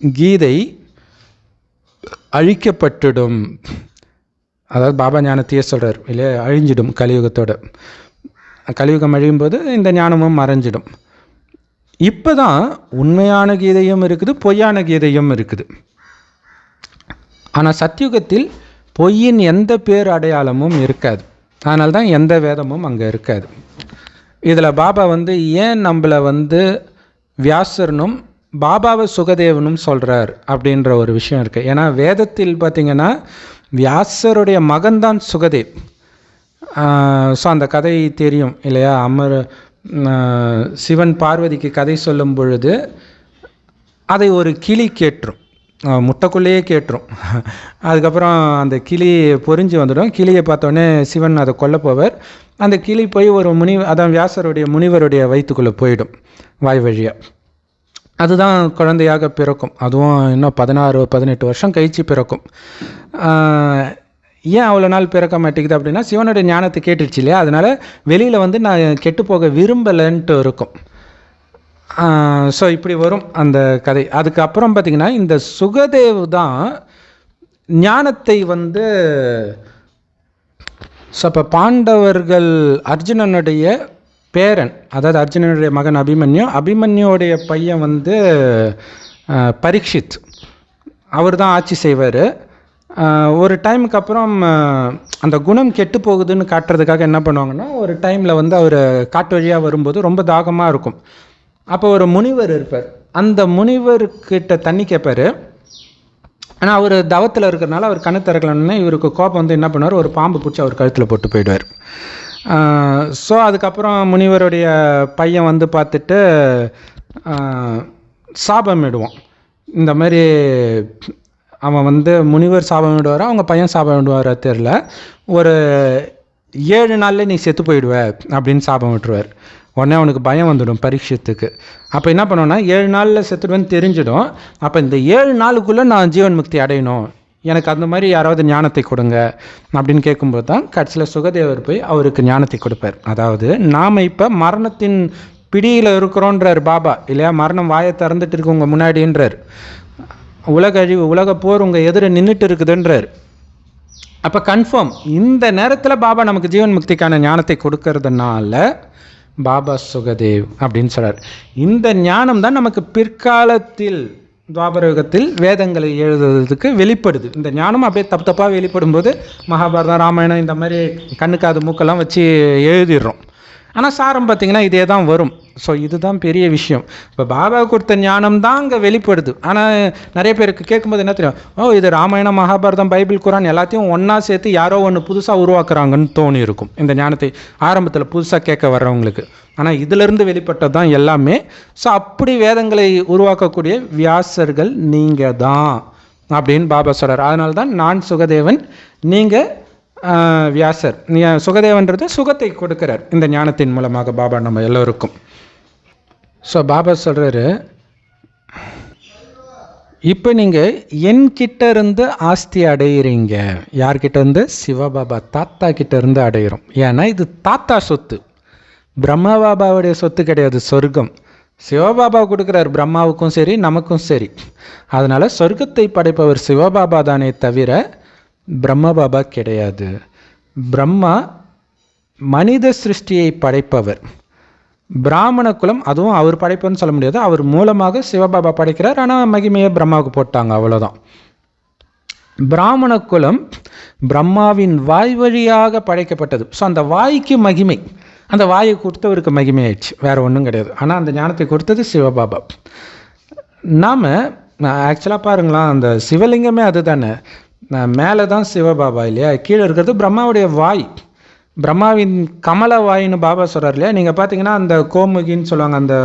கீதை அழிக்கப்பட்டுடும், அதாவது பாபா ஞானத்தையே சொல்கிறார் இல்லையா, அழிஞ்சிடும் கலியுகத்தோட. கலியுகம் அழியும் போது இந்த ஞானமும் மறைஞ்சிடும். இப்போ தான் உண்மையான கீதையும் இருக்குது, பொய்யான கீதையும் இருக்குது. ஆனால் சத்யுகத்தில் பொய்யின் எந்த பேர் அடையாளமும் இருக்காது. அதனால தான் எந்த வேதமும் அங்கே இருக்காது. இதில் பாபா ஏன் நம்மளை வியாசர்னும் பாபாவை சுகதேவனும் சொல்கிறார் அப்படின்ற ஒரு விஷயம் இருக்குது. ஏன்னா வேதத்தில் பார்த்திங்கன்னா வியாசருடைய மகன்தான் சுகதேவ். ஸோ அந்த கதை தெரியும் இல்லையா? சிவன் பார்வதிக்கு கதை சொல்லும் பொழுது அதை ஒரு கிளி கேட்டுரும். முட்டைக்குள்ளேயே கேட்டுரும். அதுக்கப்புறம் அந்த கிளி பொறிஞ்சு வந்துடும். கிளியை பார்த்தோன்னே சிவன் அதை கொல்ல போவார். அந்த கிளி போய் ஒரு அதான் வியாசருடைய முனிவருடைய வயிற்றுக்குள்ளே போயிடும் வாய் வழியாக. அதுதான் குழந்தையாக பிறக்கும். அதுவும் இன்னும் 16-18 வருஷம் கழிச்சு பிறக்கும். ஏன் அவ்வளோ நாள் பிறக்க மாட்டேங்குது அப்படின்னா, சிவனுடைய ஞானத்தை கேட்டுடுச்சு இல்லையா, அதனால் வெளியில் வந்து நான் கெட்டு போக விரும்பலைன்ட்டு இருக்கும். ஸோ இப்படி வரும் அந்த கதை. அதுக்கப்புறம் பார்த்திங்கன்னா இந்த சுகதேவ் தான் ஞானத்தை வந்து ஸோ இப்போ பாண்டவர்கள் அர்ஜுனனுடைய பேரன், அதாவது அர்ஜுனனுடைய மகன் அபிமன்யுடைய பையன் வந்து பரீட்சித், அவர் தான் ஆட்சி செய்வார். ஒரு டைமுக்கு அப்புறம் அந்த குணம் கெட்டு போகுதுன்னு காட்டுறதுக்காக என்ன பண்ணுவாங்கன்னா, ஒரு டைமில் வந்து அவர் காட்டு வழியாக வரும்போது ரொம்ப தாகமாக இருக்கும். அப்போ ஒரு முனிவர் இருப்பார். அந்த முனிவர்கிட்ட தண்ணி கேட்பார். ஆனால் அவர் தவத்தில் இருக்கிறனால அவர் கண்ணு திறக்கலன்னு இவருக்கு கோபம் வந்து என்ன பண்ணுவார், ஒரு பாம்பு பிடிச்சி அவர் கழுத்தில் போட்டு போயிடுவார். ஸோ அதுக்கப்புறம் முனிவருடைய பையன் வந்து பார்த்துட்டு சாபமிடுவான். இந்த மாதிரி அவன் வந்து முனிவர் சாபம் விடுவாரா அவங்க பையன் சாபம் விடுவாரா தெரில, ஒரு 7 நாளில் நீ செத்து போயிடுவ அப்படின்னு சாபம் விட்டுருவார். உடனே அவனுக்கு பயம் வந்துடும் பரீட்சத்துக்கு. அப்போ என்ன பண்ணுவோன்னா, 7 நாளில் செத்துடுவேன்னு தெரிஞ்சிடும். அப்போ இந்த 7 நாளுக்குள்ளே நான் ஜீவன் முக்தி அடையணும், எனக்கு அந்த மாதிரி யாராவது ஞானத்தை கொடுங்க அப்படின்னு கேட்கும்போது தான் கடைசியில் சுகதேவர் போய் அவருக்கு ஞானத்தை கொடுப்பார். அதாவது நாம் இப்போ மரணத்தின் பிடியில் இருக்கிறோன்றார் பாபா இல்லையா, மரணம் வாயை திறந்துட்டு இருக்கு உங்கள் முன்னாடின்றார், உலக அழிவு உலக போர் உங்கள் எதிர நின்றுட்டு இருக்குதுன்றார். அப்போ கன்ஃபார்ம் இந்த நேரத்தில் பாபா நமக்கு ஜீவன் முக்திக்கான ஞானத்தை கொடுக்கறதுனால பாபா சுகதேவ் அப்படின்னு சொல்கிறார். இந்த ஞானம் தான் நமக்கு பிற்காலத்தில் துவாபர யுகத்தில் வேதங்களை எழுதுவதற்கு வெளிப்படுது. இந்த ஞானம் அப்படியே தப்பாக வெளிப்படும் போது மகாபாரதம் ராமாயணம் இந்த மாதிரி கண்ணுக்காது மூக்கெல்லாம் வச்சு எழுதிடுறோம். ஆனால் சாரம் பார்த்திங்கன்னா இதே தான் வரும். ஸோ இதுதான் பெரிய விஷயம். இப்போ பாபா கொடுத்த ஞானம் தான் அங்கே வெளிப்படுது. ஆனால் நிறைய பேருக்கு கேட்கும்போது என்ன தெரியும், இது ராமாயணம் மகாபாரதம் பைபிள் குரான் எல்லாத்தையும் ஒன்றா சேர்த்து யாரோ ஒன்று புதுசாக உருவாக்குறாங்கன்னு தோணி இருக்கும் இந்த ஞானத்தை ஆரம்பத்தில் புதுசாக கேட்க வர்றவங்களுக்கு. ஆனால் இதிலிருந்து வெளிப்பட்டது தான் எல்லாமே. ஸோ அப்படி வேதங்களை உருவாக்கக்கூடிய வியாசர்கள் நீங்கள் தான் அப்படின்னு பாபா சொல்கிறார். அதனால தான் நான் சுகதேவன், நீங்கள் வியாசர். சுகதேவன்றது சுகத்தை கொடுக்கிறார் இந்த ஞானத்தின் மூலமாக பாபா நம்ம எல்லோருக்கும். ஸோ பாபா சொல்கிறாரு, இப்போ நீங்கள் என்கிட்ட இருந்து ஆஸ்தி அடையிறீங்க. யார்கிட்ட இருந்து? சிவபாபா தாத்தா கிட்ட இருந்து அடையிறோம். ஏன்னா இது தாத்தா சொத்து, பிரம்மா பாபாவுடைய சொத்து கிடையாது. சொர்க்கம் சிவபாபா கொடுக்குறார், பிரம்மாவுக்கும் சரி நமக்கும் சரி. அதனால் சொர்க்கத்தை படைப்பவர் சிவபாபா தானே தவிர பிரம்ம பாபா கிடையாது. பிரம்மா மனித சிருஷ்டியை படைப்பவர். பிராமண குலம் அதுவும் அவர் படைப்புன்னு சொல்ல முடியாது, அவர் மூலமாக சிவபாபா படைக்கிறார். ஆனால் மகிமையை பிரம்மாவுக்கு போட்டாங்க, அவ்வளோதான். பிராமண குலம் பிரம்மாவின் வாய் வழியாக படைக்கப்பட்டது. ஸோ அந்த வாய்க்கு மகிமை, அந்த வாயை கொடுத்தவருக்கு மகிமை ஆயிடுச்சு, வேறு ஒன்றும் கிடையாது. ஆனால் அந்த ஞானத்தை கொடுத்தது சிவபாபா. நாம் ஆக்சுவலாக பாருங்களா, அந்த சிவலிங்கமே அது தானே, மேலே தான் சிவபாபா இல்லையா, கீழே இருக்கிறது பிரம்மாவுடைய வாய், பிரம்மாவின் கமல வாயின்னு பாபா சொல்கிறார் இல்லையா. நீங்கள் பார்த்தீங்கன்னா அந்த கோமுகின்னு சொல்லுவாங்க, அந்த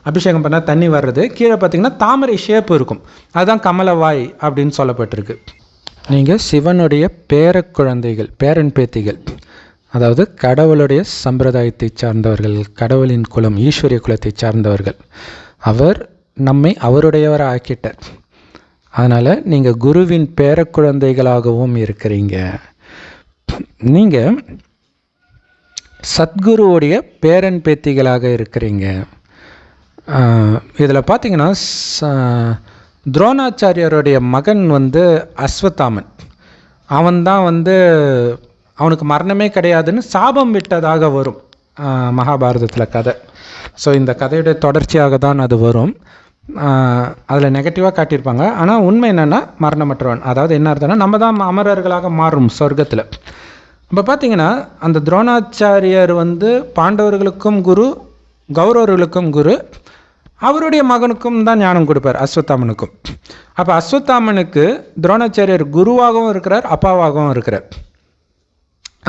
அபிஷேகம் பண்ணால் தண்ணி வர்றது, கீழே பார்த்தீங்கன்னா தாமரை ஷேப் இருக்கும், அதுதான் கமல வாய் அப்படின்னு சொல்லப்பட்டிருக்கு. நீங்கள் சிவனுடைய பேரக்குழந்தைகள், பேரன் பேத்திகள், அதாவது கடவுளுடைய சம்பிரதாயத்தை சார்ந்தவர்கள், கடவுளின் குலம் ஈஸ்வரிய குலத்தை சார்ந்தவர்கள். அவர் நம்மை அவருடையவராக ஆக்கிட்டார். அதனால் நீங்கள் குருவின் பேரக்குழந்தைகளாகவும் இருக்கிறீங்க. நீங்கள் சத்குருவுடைய பேரன் பேத்திகளாக இருக்கிறீங்க. இதில் பார்த்தீங்கன்னா துரோணாச்சாரியருடைய மகன் வந்து அஸ்வத்தாமன், அவன்தான் வந்து அவனுக்கு மரணமே கிடையாதுன்னு சாபம் விட்டதாக வரும் மகாபாரதத்தில் கதை. ஸோ இந்த கதையுடைய தொடர்ச்சியாக தான் அது வரும். அதில் நெகட்டிவாக காட்டியிருப்பாங்க. ஆனால் உண்மை என்னென்னா மரணமற்றவன், அதாவது என்ன அர்த்தம்னா நம்ம தான் அமரர்களாக மாறும் சொர்க்கத்தில். இப்போ பார்த்தீங்கன்னா அந்த துரோணாச்சாரியர் வந்து பாண்டவர்களுக்கும் குரு, கௌரவர்களுக்கும் குரு, அவருடைய மகனுக்கும் தான் ஞானம் கொடுப்பார், அஸ்வத்தாமனுக்கும். அப்போ அஸ்வத்தாமனுக்கு துரோணாச்சாரியர் குருவாகவும் இருக்கிறார், அப்பாவாகவும் இருக்கிறார்.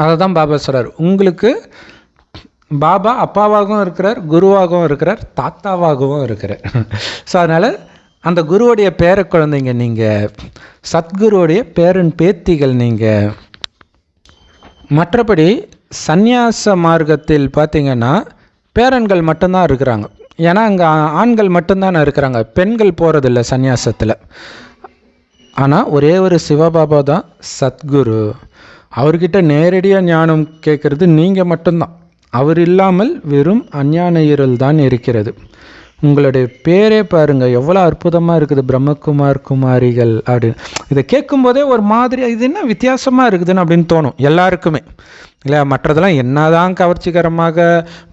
அதை தான் பாபா சொல்கிறார், உங்களுக்கு பாபா அப்பாவாகவும் இருக்கிறார், குருவாகவும் இருக்கிறார், தாத்தாவாகவும் இருக்கிறார். ஸோ அதனால் அந்த குருவுடைய பேர குழந்தைங்க நீங்கள், சத்குருவுடைய பேரன் பேத்திகள் நீங்கள். மற்றபடி சந்நியாச மார்க்கத்தில் பார்த்திங்கன்னா பேரன்கள் மட்டும்தான் இருக்கிறாங்க. ஏன்னா அங்கே ஆண்கள் மட்டும்தான் இருக்கிறாங்க, பெண்கள் போகிறதில்ல சந்நியாசத்தில். ஆனால் ஒரே ஒரு சிவபாபா தான் சத்குரு. அவர்கிட்ட நேரடியாக ஞானம் கேட்குறது நீங்கள் மட்டும்தான். அவர் இல்லாமல் வெறும் அஞ்ஞான இருள் தான் இருக்கிறது. உங்களுடைய பேரே பாருங்கள் எவ்வளோ அற்புதமாக இருக்குது, பிரம்மகுமார் குமாரிகள் அப்படின்னு. இதை கேட்கும்போதே ஒரு மாதிரி இது என்ன வித்தியாசமாக இருக்குதுன்னு அப்படின்னு தோணும் எல்லாருக்குமே இல்லையா. மற்றதெல்லாம் என்னதான் கவர்ச்சிகரமாக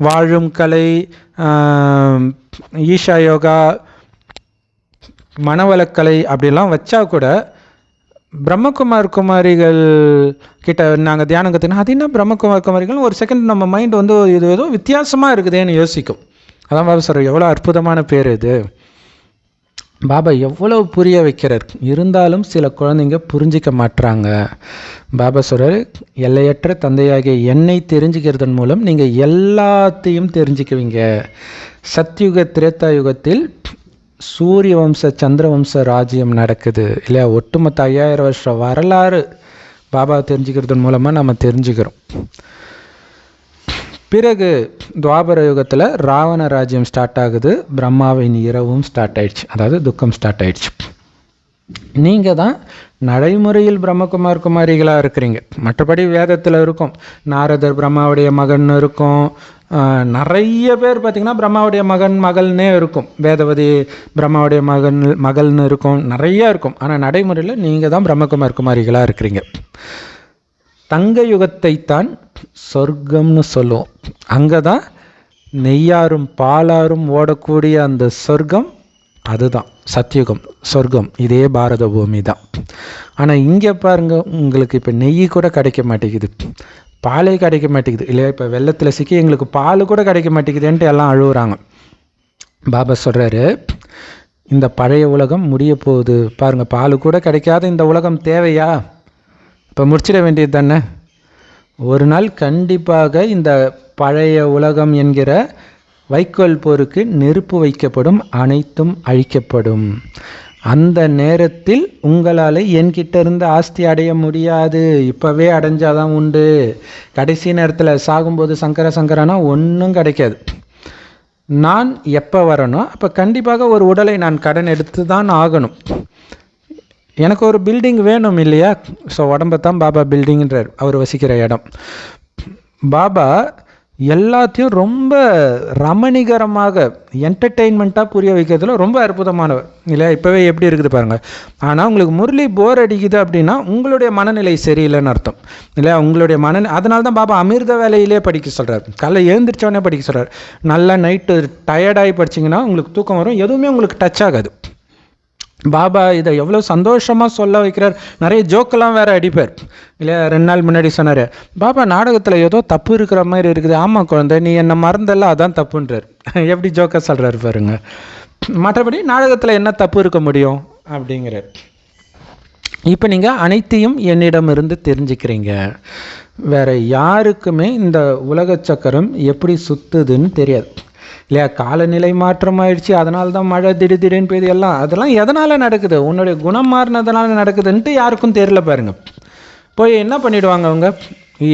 வாழும் கலை, ஈஷா யோகா, மனவளக்கலை அப்படிலாம் வச்சா கூட பிரம்மகுமார் குமாரிகள் கிட்ட நாங்கள் தியானம் கற்றுனா அது என்ன பிரம்மகுமார் குமாரிகள் ஒரு செகண்ட் நம்ம மைண்ட் வந்து இது ஏதோ வித்தியாசமாக இருக்குதேன்னு யோசிக்கும். அதான் பாபா சார் எவ்வளோ அற்புதமான பேர் இது. பாபா எவ்வளோ புரிய வைக்கிறார், இருந்தாலும் சில குழந்தைங்க புரிஞ்சிக்க மாட்டுறாங்க. பாபா சொல்கிறார், எல்லையற்ற தந்தையாகிய என்னை தெரிஞ்சுக்கிறதன் மூலம் நீங்கள் எல்லாத்தையும் தெரிஞ்சுக்குவீங்க. சத்யுக திரேதா யுகத்தில் சூரிய வம்ச சந்திர வம்ச ராஜ்யம் நடக்குது இல்லையா. ஒட்டுமொத்த 5000 வருஷம் வரலாறு பாபா தெரிஞ்சுக்கிறதன் மூலமாக நம்ம தெரிஞ்சுக்கிறோம். பிறகு துவாபர யுகத்தில் ராவண ராஜ்யம் ஸ்டார்ட் ஆகுது, பிரம்மாவின் இரவும் ஸ்டார்ட் ஆயிடுச்சு, அதாவது துக்கம் ஸ்டார்ட் ஆயிடுச்சு. நீங்கள் தான் நடைமுறையில் பிரம்மகுமார் குமாரிகளாக இருக்கிறீங்க. மற்றபடி வேதத்தில் இருக்கும் நாரதர் பிரம்மாவுடைய மகன் இருக்கும், நிறைய பேர் பார்த்திங்கன்னா பிரம்மாவுடைய மகள்னே இருக்கும், வேதவதி பிரம்மாவுடைய மகள்னு இருக்கும், நிறையா இருக்கும். ஆனால் நடைமுறையில் நீங்கள் தான் பிரம்மகுமார் குமாரிகளாக இருக்கிறீங்க. தங்க யுகத்தைத்தான் சொர்க்கம்னு சொல்லுவோம். அங்கே தான் நெய்யாரும் பாலாரும் ஓடக்கூடிய அந்த சொர்க்கம், அதுதான் சத்யுகம், சொர்க்கம். இதே பாரத பூமி தான். ஆனால் இங்கே பாருங்கள், உங்களுக்கு இப்போ நெய் கூட கிடைக்க மாட்டேங்குது, பாலே கிடைக்க மாட்டேங்குது இல்லையா. இப்போ வெள்ளத்தில் சிக்கி எங்களுக்கு பால் கூட கிடைக்க மாட்டேங்குதுன்ட்டு எல்லாம் அழுகுறாங்க. பாபா சொல்கிறாரு, இந்த பழைய உலகம் முடிய போகுது பாருங்கள், பால் கூட கிடைக்காத இந்த உலகம் தேவையா? இப்போ முடிச்சிட வேண்டியது தானே. ஒரு நாள் கண்டிப்பாக இந்த பழைய உலகம் என்கிற வைக்கோல் போருக்கு நெருப்பு வைக்கப்படும், அனைத்தும் அழிக்கப்படும். அந்த நேரத்தில் உங்களால் என்கிட்ட இருந்து ஆஸ்தி அடைய முடியாது, இப்போவே அடைஞ்சாதான் உண்டு. கடைசி நேரத்தில் சாகும்போது சங்கரானா ஒன்றும் கிடைக்காது. நான் எப்போ வரணும், அப்போ கண்டிப்பாக ஒரு உடலை நான் கடன் எடுத்து தான் ஆகணும். எனக்கு ஒரு பில்டிங் வேணும் இல்லையா. ஸோ உடம்பை தான் பாபா பில்டிங்கிறார், அவர் வசிக்கிற இடம். பாபா எல்லாத்தையும் ரொம்ப ரமணிகரமாக என்டர்டெயின்மெண்ட்டாக புரிய வைக்கிறதுல ரொம்ப அற்புதமானவர் இல்லையா. இப்போவே எப்படி இருக்குது பாருங்கள். ஆனால் உங்களுக்கு முரளி போர் அடிக்குது அப்படின்னா உங்களுடைய மனநிலை சரியில்லைன்னு அர்த்தம் இல்லையா. உங்களுடைய அதனால தான் பாபா அமிர்த வேலையிலே படிக்க சொல்கிறார், காலைல எழுந்திரிச்சோடனே படிக்க சொல்கிறார். நல்லா நைட்டு டயர்டாகி படிச்சிங்கன்னா உங்களுக்கு தூக்கம் வரும், எதுவுமே உங்களுக்கு டச் ஆகாது. பாபா இதை எவ்வளோ சந்தோஷமாக சொல்ல வைக்கிறார். நிறைய ஜோக்கெல்லாம் வேறு அடிப்பார் இல்லையா. 2 நாள் முன்னாடி சொன்னார், பாபா நாடகத்தில் ஏதோ தப்பு இருக்கிற மாதிரி இருக்குது. ஆமாம் குழந்தை, நீ என்னை மறந்தல்ல, அதான் தப்புன்றார். எப்படி ஜோக்கை சொல்கிறார் பாருங்க. மற்றபடி நாடகத்தில் என்ன தப்பு இருக்க முடியும் அப்படிங்கிறார். இப்போ நீங்கள் அனைத்தையும் என்னிடமிருந்து தெரிஞ்சுக்கிறீங்க. வேறு யாருக்குமே இந்த உலக சக்கரம் எப்படி சுற்றுதுன்னு தெரியாது இல்லையா. காலநிலை மாற்றம் ஆயிடுச்சு, அதனால தான் மழை திடீர்னு பெய்யுது, அதெல்லாம் எதனால் நடக்குது, உன்னுடைய குணம் மாறினதுனால நடக்குதுன்ட்டு யாருக்கும் தெரியல பாருங்க. போய் என்ன பண்ணிவிடுவாங்க அவங்க,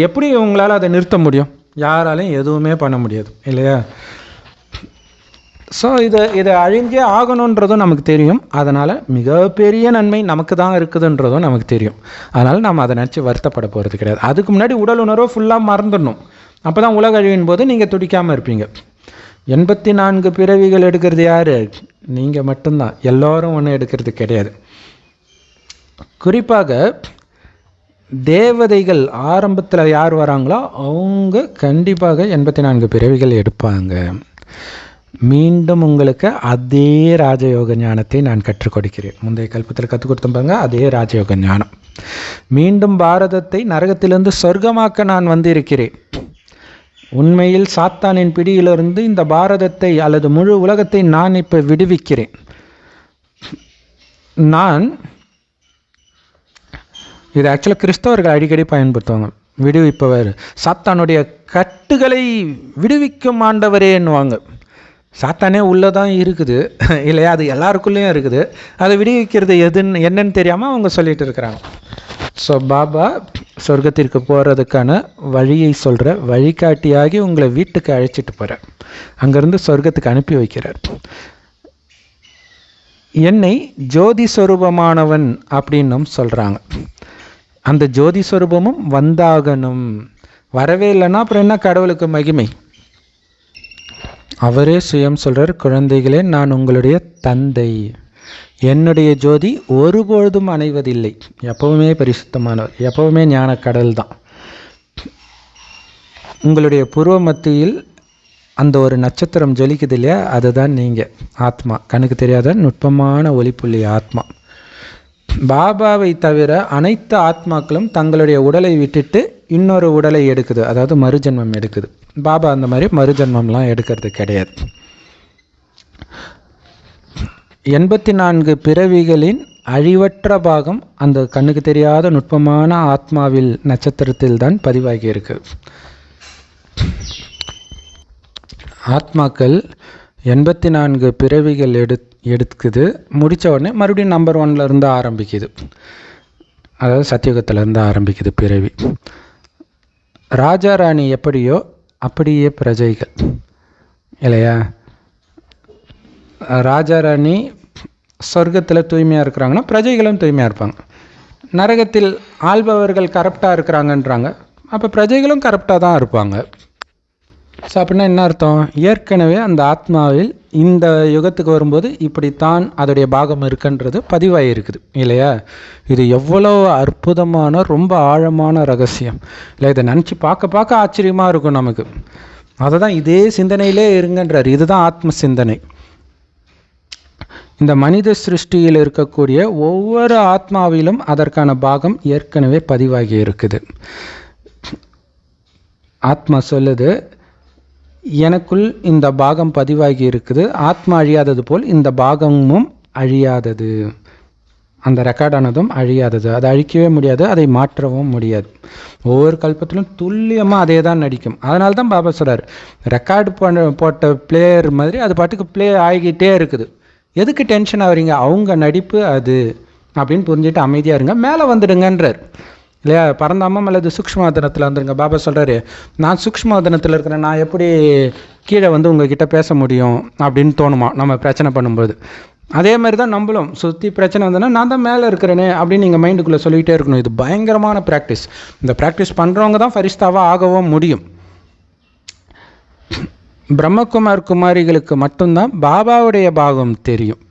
எப்படி உங்களால் அதை நிறுத்த முடியும்? யாராலையும் எதுவுமே பண்ண முடியாது இல்லையா. ஸோ இதை அழிஞ்சே ஆகணுன்றதும் நமக்கு தெரியும். அதனால் மிகப்பெரிய நன்மை நமக்கு தான் இருக்குதுன்றதும் நமக்கு தெரியும். அதனால் நம்ம அதை நினச்சி வருத்தப்பட போகிறது கிடையாது. அதுக்கு முன்னாடி உடல் உணர்வை ஃபுல்லாக மறந்துடணும். அப்போ தான் உலக அழிவின் போது நீங்கள் துடிக்காமல் இருப்பீங்க. 84 பிறவிகள் எடுக்கிறது யார்? நீங்கள் மட்டும்தான். எல்லோரும் ஒன்றும் எடுக்கிறது கிடையாது. குறிப்பாக தேவதைகள் ஆரம்பத்தில் யார் வராங்களோ அவங்க கண்டிப்பாக 84 பிறவிகள் எடுப்பாங்க. மீண்டும் உங்களுக்கு அதே ராஜயோக ஞானத்தை நான் கற்றுக் கொடுக்கிறேன். முந்தைய கல்பத்தில் கற்றுக் கொடுத்தப்பாங்க அதே ராஜயோக ஞானம். மீண்டும் பாரதத்தை நரகத்திலிருந்து சொர்க்கமாக்க நான் வந்து இருக்கிறேன். உண்மையில் சாத்தானின் பிடியிலிருந்து இந்த பாரதத்தை அல்லது முழு உலகத்தை நான் இப்போ விடுவிக்கிறேன். இது ஆக்சுவலாக கிறிஸ்தவர்கள் அடிக்கடி பயன்படுத்துவாங்க, விடுவிப்பவர், சாத்தானுடைய கட்டுகளை விடுவிக்கும் ஆண்டவரே என்னுவாங்க. சாத்தானே உள்ளே தான் இருக்குது இல்லையா, அது எல்லாருக்குள்ளேயும் இருக்குது. அதை விடுவிக்கிறது என்னன்னு தெரியாமல் அவங்க சொல்லிட்டு இருக்கிறாங்க. ஸோ பாபா சொர்க்கத்திற்கு போகிறதுக்கான வழியை சொல்கிற வழிகாட்டியாகி உங்களை வீட்டுக்கு அழைச்சிட்டு போகிறார், அங்கேருந்து சொர்க்கத்துக்கு அனுப்பி வைக்கிறார். என்னை ஜோதி ஸ்வரூபமானவன் அப்படின்னும் சொல்கிறாங்க. அந்த ஜோதி ஸ்வரூபமும் வந்தாகணும். வரவே இல்லைன்னா அப்புறம் என்ன கடவுளுக்கு மகிமை? அவரே சுயம் சொல்கிறார், குழந்தைகளே நான் உங்களுடைய தந்தை, என்னுடைய ஜோதி ஒருபொழுதும் அணைவதில்லை, எப்பவுமே பரிசுத்தமானவர், எப்பவுமே ஞான கடல் தான். உங்களுடைய பூர்வ மத்தியில் அந்த ஒரு நட்சத்திரம் ஜொலிக்குது இல்லையா, அதுதான் நீங்கள் ஆத்மா, கண்ணுக்கு தெரியாத நுட்பமான ஒளிப்புள்ளி ஆத்மா. பாபாவை தவிர அனைத்து ஆத்மாக்களும் தங்களுடைய உடலை விட்டுட்டு இன்னொரு உடலை எடுக்குது, அதாவது மறுஜென்மம் எடுக்குது. பாபா அந்த மாதிரி மறுஜென்மம்லாம் எடுக்கிறது கிடையாது. 84 பிறவிகளின் அழிவற்ற பாகம் அந்த கண்ணுக்கு தெரியாத நுட்பமான ஆத்மாவில் நட்சத்திரத்தில் தான் பதிவாகி இருக்கு. ஆத்மாக்கள் 84 பிறவிகள் எடுக்குது. முடித்த உடனே மறுபடியும் நம்பர் 1 இருந்து ஆரம்பிக்குது, அதாவது சத்தியுகத்திலேருந்து ஆரம்பிக்குது பிறவி. ராஜா ராணி எப்படியோ அப்படியே பிரஜைகள் இல்லையா. ராஜா ராணி சொர்க்கத்தில் தூய்மையாக இருக்கிறாங்கன்னா பிரஜைகளும் தூய்மையாக இருப்பாங்க. நரகத்தில் ஆள்பவர்கள் கரப்டாக இருக்கிறாங்கன்றாங்க, அப்போ பிரஜைகளும் கரப்டாக தான் இருப்பாங்க. ஸோ அப்படின்னா என்ன அர்த்தம்? ஏற்கனவே அந்த ஆத்மாவில் இந்த யுகத்துக்கு வரும்போது இப்படித்தான் அதோடைய பாகம் இருக்குன்றது பதிவாகி இருக்குது இல்லையா. இது எவ்வளோ அற்புதமான ரொம்ப ஆழமான ரகசியம் இல்லை. இதை நினச்சி பார்க்க ஆச்சரியமாக இருக்கும் நமக்கு. அதை தான் இதே சிந்தனையிலே இருங்கன்றார். இதுதான் ஆத்ம சிந்தனை. இந்த மனித சிருஷ்டியில் இருக்கக்கூடிய ஒவ்வொரு ஆத்மாவிலும் அதற்கான பாகம் ஏற்கனவே பதிவாகி இருக்குது. ஆத்மா சொல்லுது, எனக்குள் இந்த பாகம் பதிவாகி இருக்குது, ஆத்மா அழியாதது போல் இந்த பாகமும் அழியாதது, அந்த ரெக்கார்டானதும் அழியாதது, அதை அழிக்கவே முடியாது, அதை மாற்றவும் முடியாது. ஒவ்வொரு கல்பத்திலும் துல்லியமாக அதே தான் நடிக்கும். அதனால தான் பாபா சொல்கிறார், ரெக்கார்டு போட்ட பிளேயர் மாதிரி அது பாட்டுக்கு ப்ளே ஆகிக்கிட்டே இருக்குது, எதுக்கு டென்ஷன் ஆகுறீங்க, அவங்க நடிப்பு அது அப்படின்னு புரிஞ்சுட்டு அமைதியாக இருங்க, மேலே வந்துடுங்கன்றார் இல்லையா. பரந்தாமம் அல்லது சூக்ஷ்மவதனத்தில் வந்துருங்க. பாபா சொல்கிறாரு, நான் சூக்ஷ்மவதனத்தில் இருக்கிறேன், நான் எப்படி கீழே வந்து உங்ககிட்ட பேச முடியும் அப்படின்னு தோணுமா நம்ம பிரச்சனை பண்ணும்போது. அதே மாதிரி தான் நம்மளும் சுற்றி பிரச்சனை வந்தோன்னா நான் தான் மேலே இருக்கிறேனே அப்படின்னு நீங்கள் மைண்டுக்குள்ளே சொல்லிகிட்டே இருக்கணும். இது பயங்கரமான ப்ராக்டிஸ். இந்த ப்ராக்டிஸ் பண்ணுறவங்க தான் ஃபரிஸ்தாவாக ஆகவும் முடியும். பிரம்மகுமார் குமாரிகளுக்கு மட்டும்தான் பாபாவுடைய பாகம் தெரியும்.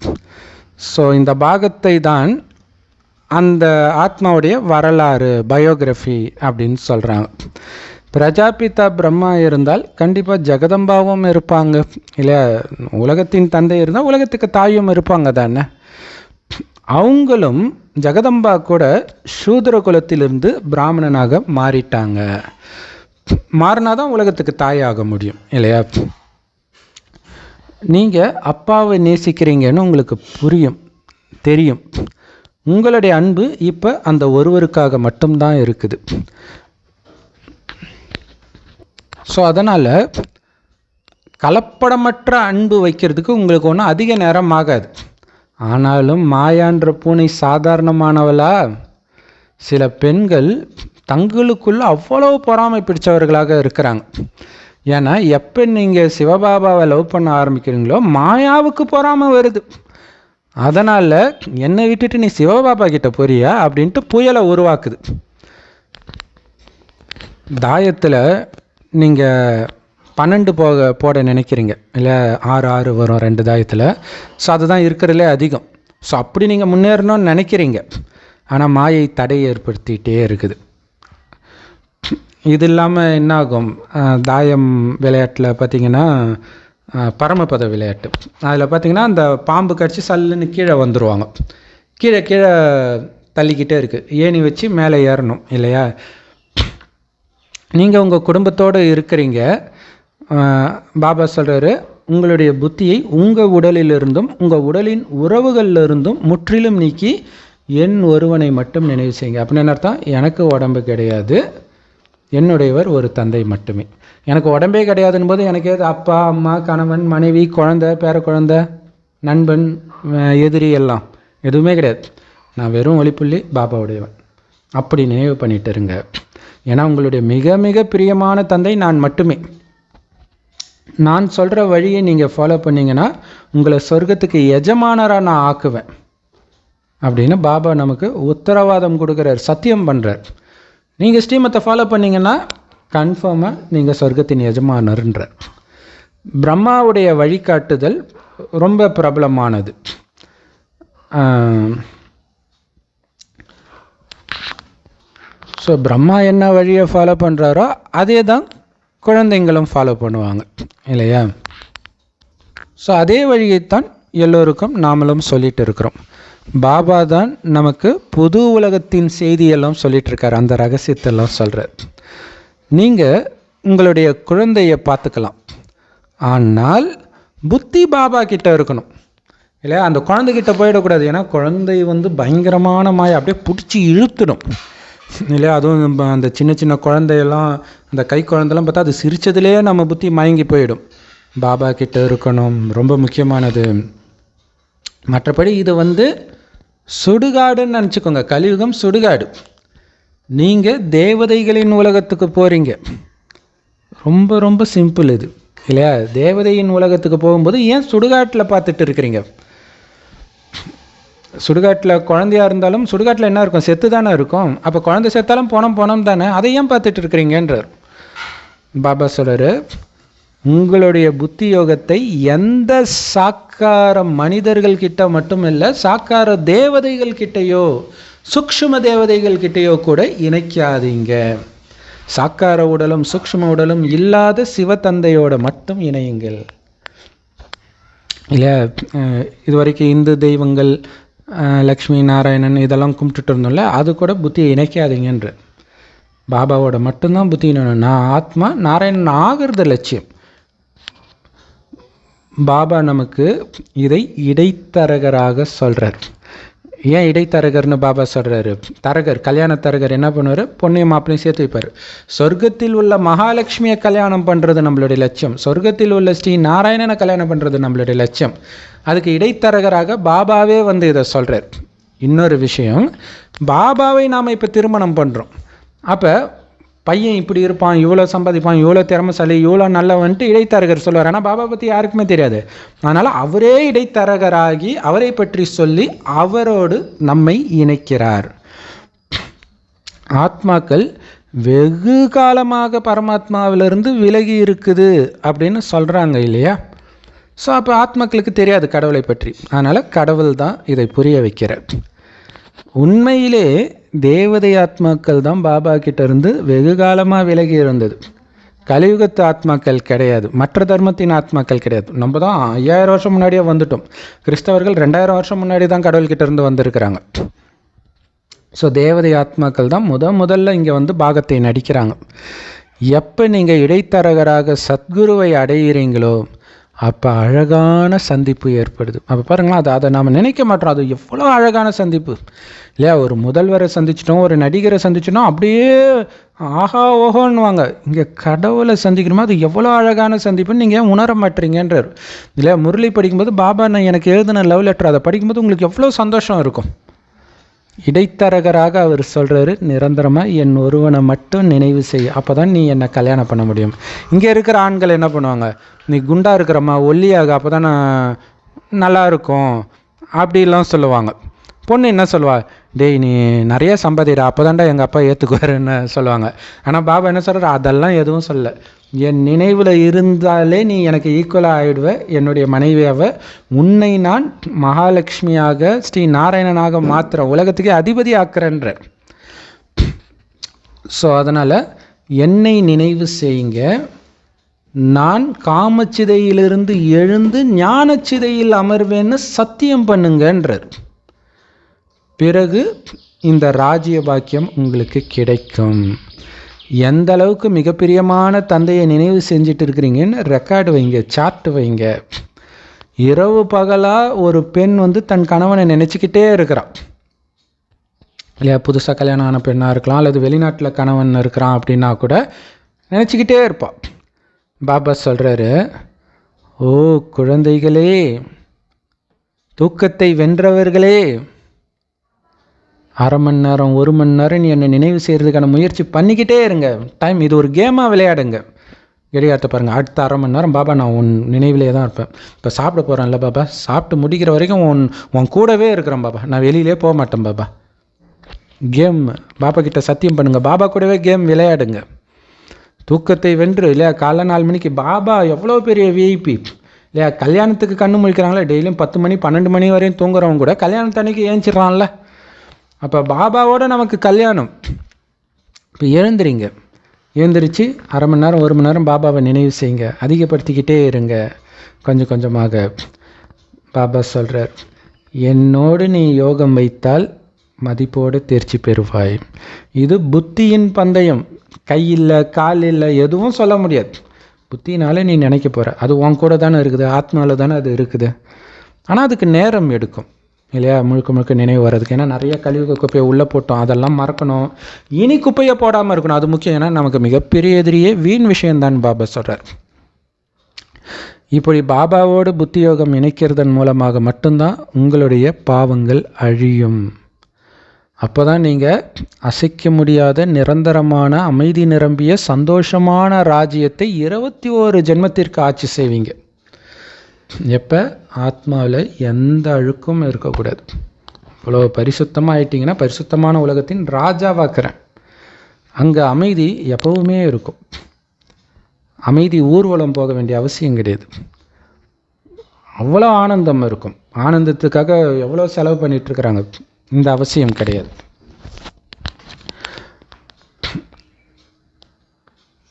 ஸோ இந்த பாகத்தை தான் அந்த ஆத்மாவுடைய வரலாறு, பயோகிராஃபி அப்படின்னு சொல்கிறாங்க. பிரஜாபிதா பிரம்மா இருந்தால் கண்டிப்பாக ஜெகதம்பாவும் இருப்பாங்க இல்லை. உலகத்தின் தந்தை இருந்தால் உலகத்துக்கு தாயும் இருப்பாங்க தானே. அவங்களும் ஜெகதம்பா கூட சூத்ர குலத்திலிருந்து பிராமணனாக மாறிட்டாங்க. மாறினா தான் உலகத்துக்கு தாயாக முடியும் இல்லையா. நீங்கள் அப்பாவை நேசிக்கிறீங்கன்னு உங்களுக்கு புரியும், தெரியும். உங்களுடைய அன்பு இப்போ அந்த ஒருவருக்காக மட்டும்தான் இருக்குது. ஸோ அதனால் கலப்படமற்ற அன்பு வைக்கிறதுக்கு உங்களுக்கு ஒன்றும் அதிக நேரம் ஆகாது. ஆனாலும் மாயான்ற பூனை சாதாரணமானவளா? சில பெண்கள் தங்களுக்குள்ள அவ்வளோ பொறாமை பிடிச்சவர்களாக இருக்கிறாங்க. ஏன்னா எப்போ நீங்கள் சிவபாபாவை லவ் பண்ண ஆரம்பிக்கிறீங்களோ மாயாவுக்கு பொறாமை வருது. அதனால் என்னை விட்டுட்டு நீ சிவபாபா கிட்ட போறியா அப்படின்ட்டு புயலை உருவாக்குது. தாயத்தில் நீங்கள் 12 போட நினைக்கிறீங்க இல்லை, 6 வரும் 2 தாயத்தில். ஸோ அதுதான் இருக்கிறதுலே அதிகம். ஸோ அப்படி நீங்கள் முன்னேறணும்னு நினைக்கிறீங்க, ஆனால் மாயை தடை ஏற்படுத்திகிட்டே இருக்குது. இது இல்லாமல் என்னாகும், தாயம் விளையாட்டில் பார்த்திங்கன்னா பரமபத விளையாட்டு, அதில் பார்த்திங்கன்னா அந்த பாம்பு கடிச்சு சல்லுன்னு கீழே வந்துடுவாங்க. கீழே தள்ளிக்கிட்டே இருக்குது, ஏணி வச்சு மேலே ஏறணும் இல்லையா. நீங்கள் உங்கள் குடும்பத்தோடு இருக்கிறீங்க. பாபா சொல்கிறாரு, உங்களுடைய புத்தியை உங்கள் உடலிலிருந்தும் உங்கள் உடலின் உறவுகளிலிருந்தும் முற்றிலும் நீக்கி என் ஒருவனை மட்டும் நினைவு செய்யுங்க. அப்படின்னு என்ன அர்த்தம்? எனக்கு உடம்பு கிடையாது, என்னுடையவர் ஒரு தந்தை மட்டுமே. எனக்கு உடம்பே கிடையாதுன்னு போது எனக்கு ஏது அப்பா, அம்மா, கணவன், மனைவி, குழந்தை, பேர குழந்தை, நண்பன், எதிரி எல்லாம் எதுவுமே கிடையாது. நான் வெறும் ஒளிப்புள்ளி பாபாவுடையவன். அப்படி நினைவு பண்ணிட்டு இருங்க. ஏன்னா உங்களுடைய மிக மிக பிரியமான தந்தை நான் மட்டுமே. நான் சொல்கிற வழியை நீங்கள் ஃபாலோ பண்ணிங்கன்னா உங்களை சொர்க்கத்துக்கு எஜமானராக நான் ஆக்குவேன் அப்படின்னு பாபா நமக்கு உத்தரவாதம் கொடுக்குறார், சத்தியம் பண்ணுறார். நீங்கள் ஸ்ரீமத்தை ஃபாலோ பண்ணிங்கன்னா கன்ஃபார்மாக நீங்கள் சொர்க்கத்தின் எஜமானர்ன்றார். பிரம்மாவுடைய வழிகாட்டுதல் ரொம்ப பிரபலமானது. ஸோ பிரம்மா என்ன வழியை ஃபாலோ பண்ணுறாரோ அதே தான் குழந்தைங்களும் ஃபாலோ பண்ணுவாங்க இல்லையா? ஸோ அதே வழியைத்தான் எல்லோருக்கும் நாமளும் சொல்லிட்டு இருக்கிறோம். பாபா தான் நமக்கு புது உலகத்தின் செய்தியெல்லாம் சொல்லிட்டு இருக்கார், அந்த ரகசியத்தெல்லாம் சொல்கிறார். நீங்கள் உங்களுடைய குழந்தையை பார்த்துக்கலாம், ஆனால் புத்தி பாபா கிட்ட இருக்கணும் இல்லையா? அந்த குழந்தைகிட்ட போயிடக்கூடாது. ஏன்னா குழந்தை பயங்கரமான மாயை அப்படியே பிடிச்சி இழுத்துடும் இல்லையா? அதுவும் அந்த சின்ன சின்ன குழந்தையெல்லாம், அந்த கை குழந்தைலாம் பார்த்தா அது சிரித்ததுலேயே நம்ம புத்தி மயங்கி போயிடும். பாபா கிட்ட இருக்கணும், ரொம்ப முக்கியமானது. மற்றபடி இது சுடுகாடுன்னு நினச்சிக்கோங்க. கலியுகம் சுடுகாடு. நீங்கள் தேவதைகளின் உலகத்துக்கு போகிறீங்க. ரொம்ப ரொம்ப சிம்பிள் இது இல்லையா? தேவதையின் உலகத்துக்கு போகும்போது ஏன் சுடுகாட்டில் பார்த்துட்டு இருக்கிறீங்க? சுடுகாட்டில் குழந்தையாக இருந்தாலும் சுடுகாட்டில் என்ன இருக்கும்? செத்து தானே இருக்கும். அப்போ குழந்தை செத்தாலும் போனோம் தானே, அதை ஏன் பார்த்துட்டு இருக்கிறீங்கன்றார் பாபா. சொல்கிறார், உங்களுடைய புத்தி யோகத்தை எந்த சாக்கார மனிதர்கள் கிட்ட மட்டும் இல்லை, சாக்கார தேவதைகள் கிட்டையோ சூக்ஷ்ம தேவதைகள் கிட்டையோ கூட இணைக்காதீங்க. சாக்கார உடலும் சூக்ஷ்ம உடலும் இல்லாத சிவத்தந்தையோட மட்டும் இணையுங்கள் இல்லையா? இது வரைக்கும் இந்து தெய்வங்கள், லக்ஷ்மி நாராயணன் இதெல்லாம் கும்பிட்டுட்டு இருந்தோம்ல, அது கூட புத்தியை இணைக்காதீங்கன்ற. பாபாவோட மட்டும்தான் புத்தி இணைக்கணும். நான் ஆத்மா, நாராயணன் ஆகிறது லட்சியம். பாபா நமக்கு இதை இடைத்தரகராக சொல்கிறார். ஏன் இடைத்தரகர்னு பாபா சொல்கிறாரு? தரகர், கல்யாண தரகர் என்ன பண்ணுவார்? பொண்ணையும் மாப்பிளையும் சேர்த்து வைப்பார். சொர்க்கத்தில் உள்ள மகாலட்சுமியை கல்யாணம் பண்ணுறது நம்மளுடைய லட்சியம். சொர்க்கத்தில் உள்ள ஸ்ரீ நாராயணனை கல்யாணம் பண்ணுறது நம்மளுடைய லட்சியம். அதுக்கு இடைத்தரகராக பாபாவே இதை சொல்கிறார். இன்னொரு விஷயம், பாபாவை நாம் இப்போ திருமணம் பண்ணுறோம். அப்போ பையன் இப்படி இருப்பான், இவ்வளோ சம்பாதிப்பான், இவ்வளோ திறமைசாலி, இவ்வளோ நல்லவன்ட்டு இடைத்தரகர் சொல்லுவார். ஆனால் பாபா பற்றி யாருக்குமே தெரியாது. அதனால் அவரே இடைத்தரகராகி அவரை பற்றி சொல்லி அவரோடு நம்மை இணைக்கிறார். ஆத்மாக்கள் வெகு காலமாக பரமாத்மாவிலிருந்து விலகி இருக்குது அப்படின்னு சொல்கிறாங்க இல்லையா? ஸோ அப்போ ஆத்மாக்களுக்கு தெரியாது கடவுளை பற்றி. அதனால் கடவுள் தான் இதை புரிய வைக்கிறார். உண்மையிலே தேவதை ஆத்மாக்கள் தான் பாபா கிட்ட இருந்து வெகு காலமாக விலகி இருந்தது. கலியுகத்து ஆத்மாக்கள் கிடையாது, மற்ற தர்மத்தின் ஆத்மாக்கள் கிடையாது. நம்ம தான் 5000 வருஷம் முன்னாடியே வந்துட்டோம். கிறிஸ்தவர்கள் 2000 வருஷம் முன்னாடி தான் கடவுள்கிட்ட இருந்து வந்திருக்கிறாங்க. ஸோ தேவதை ஆத்மாக்கள் தான் முதல்ல இங்கே பாகத்தை நடிக்கிறாங்க. எப்போ நீங்கள் இடைத்தரகராக சத்குருவை அடைகிறீங்களோ அப்போ அழகான சந்திப்பு ஏற்படுது. அப்போ பாருங்களேன், அதை நாம் நினைக்க மாட்டோம். அது எவ்வளோ அழகான சந்திப்பு இல்லையா? ஒரு முதல்வரை சந்திச்சிட்டோம், ஒரு நடிகரை சந்திச்சிட்டோம், அப்படியே ஆஹா ஓஹோன்னுவாங்க. இங்கே கடவுளை சந்திக்கணுமா, அது எவ்வளோ அழகான சந்திப்புன்னு நீங்கள் உணர மாட்டீங்கன்றார் இல்லையா? முரளி படிக்கும்போது பாபா நான் எனக்கு எழுதின லவ் லெட்டர், அதை படிக்கும்போது உங்களுக்கு எவ்வளோ சந்தோஷம் இருக்கும். இடைத்தரகராக அவர் சொல்கிறாரு, நிரந்தரமாக என் ஒருவனை மட்டும் நினைவு செய், அப்போ தான் நீ என்னை கல்யாணம் பண்ண முடியும். இங்கே இருக்கிற ஆண்கள் என்ன பண்ணுவாங்க? நீ குண்டாக இருக்கிறம்மா, ஒல்லியாக, அப்போ தான் நான் நல்லா இருக்கும் அப்படிலாம் சொல்லுவாங்க. பொண்ணு என்ன சொல்லுவா? டேய் நீ நிறைய சம்பாதிடா, அப்போ தான்டா எங்கள் அப்பா ஏற்றுக்குவாருன்னு சொல்லுவாங்க. ஆனால் பாபா என்ன சொல்கிறார்? அதெல்லாம் எதுவும் சொல்ல. என் நினைவில் இருந்தாலே நீ எனக்கு ஈக்குவலாக ஆகிடுவ, என்னுடைய மனைவியாவை. உன்னை நான் மகாலட்சுமியாக ஸ்ரீ நாராயணனாக மாத்திர உலகத்துக்கே அதிபதி ஆக்குறன்ற. ஸோ அதனால் என்னை நினைவு செய்யுங்க. நான் காமச்சிதையிலிருந்து எழுந்து ஞானச்சிதையில் அமர்வேன்னு சத்தியம் பண்ணுங்கன்றார். பிறகு இந்த ராஜ்ய பாக்கியம் உங்களுக்கு கிடைக்கும். எந்த அளவுக்கு மிகப்பிரியமான தந்தையை நினைவு செஞ்சுட்டு இருக்கிறீங்கன்னு ரெக்கார்டு வைங்க, சார்ட் வைங்க. இரவு பகலாக ஒரு பெண் தன் கணவனை நினச்சிக்கிட்டே இருக்கிறான் இல்லையா, புதுசாக கல்யாணம் ஆன பெண்ணாக இருக்கலாம், அல்லது வெளிநாட்டில் கணவன் இருக்கிறான் அப்படின்னா கூட நினச்சிக்கிட்டே இருப்பாள். பாபா சொல்கிறாரு, ஓ குழந்தைகளே, தூக்கத்தை வென்றவர்களே, அரை மணி நேரம் 1 மணி நேரம் நீ என்னை நினைவு செய்கிறதுக்கான முயற்சி பண்ணிக்கிட்டே இருங்க. டைம் இது ஒரு கேமாக விளையாடுங்க. கடிகாரத்தை பாருங்கள், அடுத்த அரை மணி நேரம் பாபா நான் உன் நினைவிலே தான் இருப்பேன். இப்போ சாப்பிட போகிறேன்ல பாபா, சாப்பிட்டு முடிக்கிற வரைக்கும் உன் கூடவே இருக்கிறேன் பாபா, நான் வெளியிலே போக மாட்டேன் பாபா. கேம் பாபா கிட்ட சத்தியம் பண்ணுங்கள், பாபா கூடவே கேம் விளையாடுங்க. தூக்கத்தை வென்று இல்லையா, காலைல 4 மணிக்கு பாபா எவ்வளோ பெரிய விஐபி இல்லையா, கல்யாணத்துக்கு கண்ணு முழிக்கிறாங்களே, டெய்லியும் 10 மணி 12 மணி வரையும் தூங்குறவங்க கூட கல்யாணத்தன்னைக்கு ஏஞ்சிடறான்ல. அப்போ பாபாவோட நமக்கு கல்யாணம். இப்போ எழுந்திரிச்சு அரை மணி நேரம் 1 மணி நேரம் பாபாவை நினைவு செய்யுங்க, அதிகப்படுத்திக்கிட்டே இருங்க கொஞ்சம் கொஞ்சமாக. பாபா சொல்கிறார், என்னோடு நீ யோகம் வைத்தால் மதிப்போடு தேர்ச்சி பெறுவாய். இது புத்தியின் பந்தயம், கை இல்லை கால் இல்லை எதுவும் சொல்ல முடியாது. புத்தினால நீ நினைக்க போகிற, அது உன் கூட தானே இருக்குது, ஆத்மாவில் தானே அது இருக்குது. ஆனால் அதுக்கு நேரம் எடுக்கும் இல்லையா, முழுக்க நினைவு வர்றதுக்கு. ஏன்னா நிறைய கழிவு குப்பையை உள்ளே போட்டோம், அதெல்லாம் மறக்கணும். இனி குப்பையை போடாமல் இருக்கணும், அது முக்கியம். ஏன்னா நமக்கு மிகப்பெரிய எதிரியே வீண் விஷயம்தான் பாபா சொல்கிறார். இப்படி பாபாவோடு புத்தி யோகம் இணைக்கிறதன் மூலமாக மட்டும்தான் உங்களுடைய பாவங்கள் அழியும். அப்போ தான் நீங்கள் அசைக்க முடியாத நிரந்தரமான அமைதி நிரம்பிய சந்தோஷமான ராஜ்யத்தை 21 ஜென்மத்திற்கு ஆட்சி செய்வீங்க. எப்போ ஆத்மாவில் எந்த அழுக்கும் இருக்கக்கூடாது. இவ்வளோ பரிசுத்தமாக ஆயிட்டிங்கன்னா பரிசுத்தமான உலகத்தின் ராஜாவாக்குறேன். அங்கே அமைதி எப்பவுமே இருக்கும். அமைதி ஊர்வலம் போக வேண்டிய அவசியம் கிடையாது. அவ்வளோ ஆனந்தம் இருக்கும். ஆனந்தத்துக்காக எவ்வளோ செலவு பண்ணிகிட்ருக்குறாங்க, இந்த அவசியம் கிடையாது.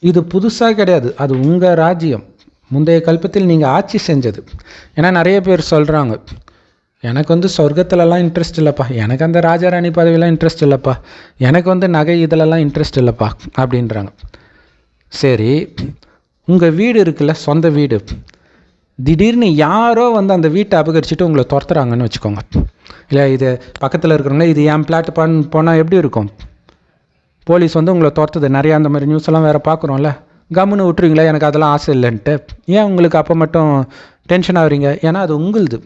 இது புதுசாக கிடையாது, அது உங்கள் ராஜ்யம். முந்தைய கல்பத்தில் நீங்கள் ஆட்சி செஞ்சது. ஏன்னா நிறைய பேர் சொல்கிறாங்க, எனக்கு சொர்க்கத்திலலாம் இன்ட்ரெஸ்ட் இல்லைப்பா, எனக்கு அந்த ராஜாராணி பதவியெலாம் இன்ட்ரெஸ்ட் இல்லைப்பா, எனக்கு நகை இதிலெல்லாம் இன்ட்ரெஸ்ட் இல்லைப்பா அப்படின்றாங்க. சரி, உங்கள் வீடு இருக்குல்ல, சொந்த வீடு, திடீர்னு யாரோ அந்த வீட்டை அபகரிச்சுட்டு உங்களை துரத்துறாங்கன்னு வச்சுக்கோங்க. இல்லை, இது பக்கத்தில் இருக்கிறவங்க இது என் பிளாட் போனால் எப்படி இருக்கும்? போலீஸ் உங்களை துரத்துது, நிறையா அந்த மாதிரி நியூஸ் எல்லாம் வேறு பார்க்குறோம்ல. கம்முன்னு விட்டுருவீங்களா, எனக்கு அதெல்லாம் ஆசை இல்லைன்ட்டு? ஏன் உங்களுக்கு அப்போ மட்டும் டென்ஷன் ஆகுறீங்க? ஏன்னா அது உங்களுது.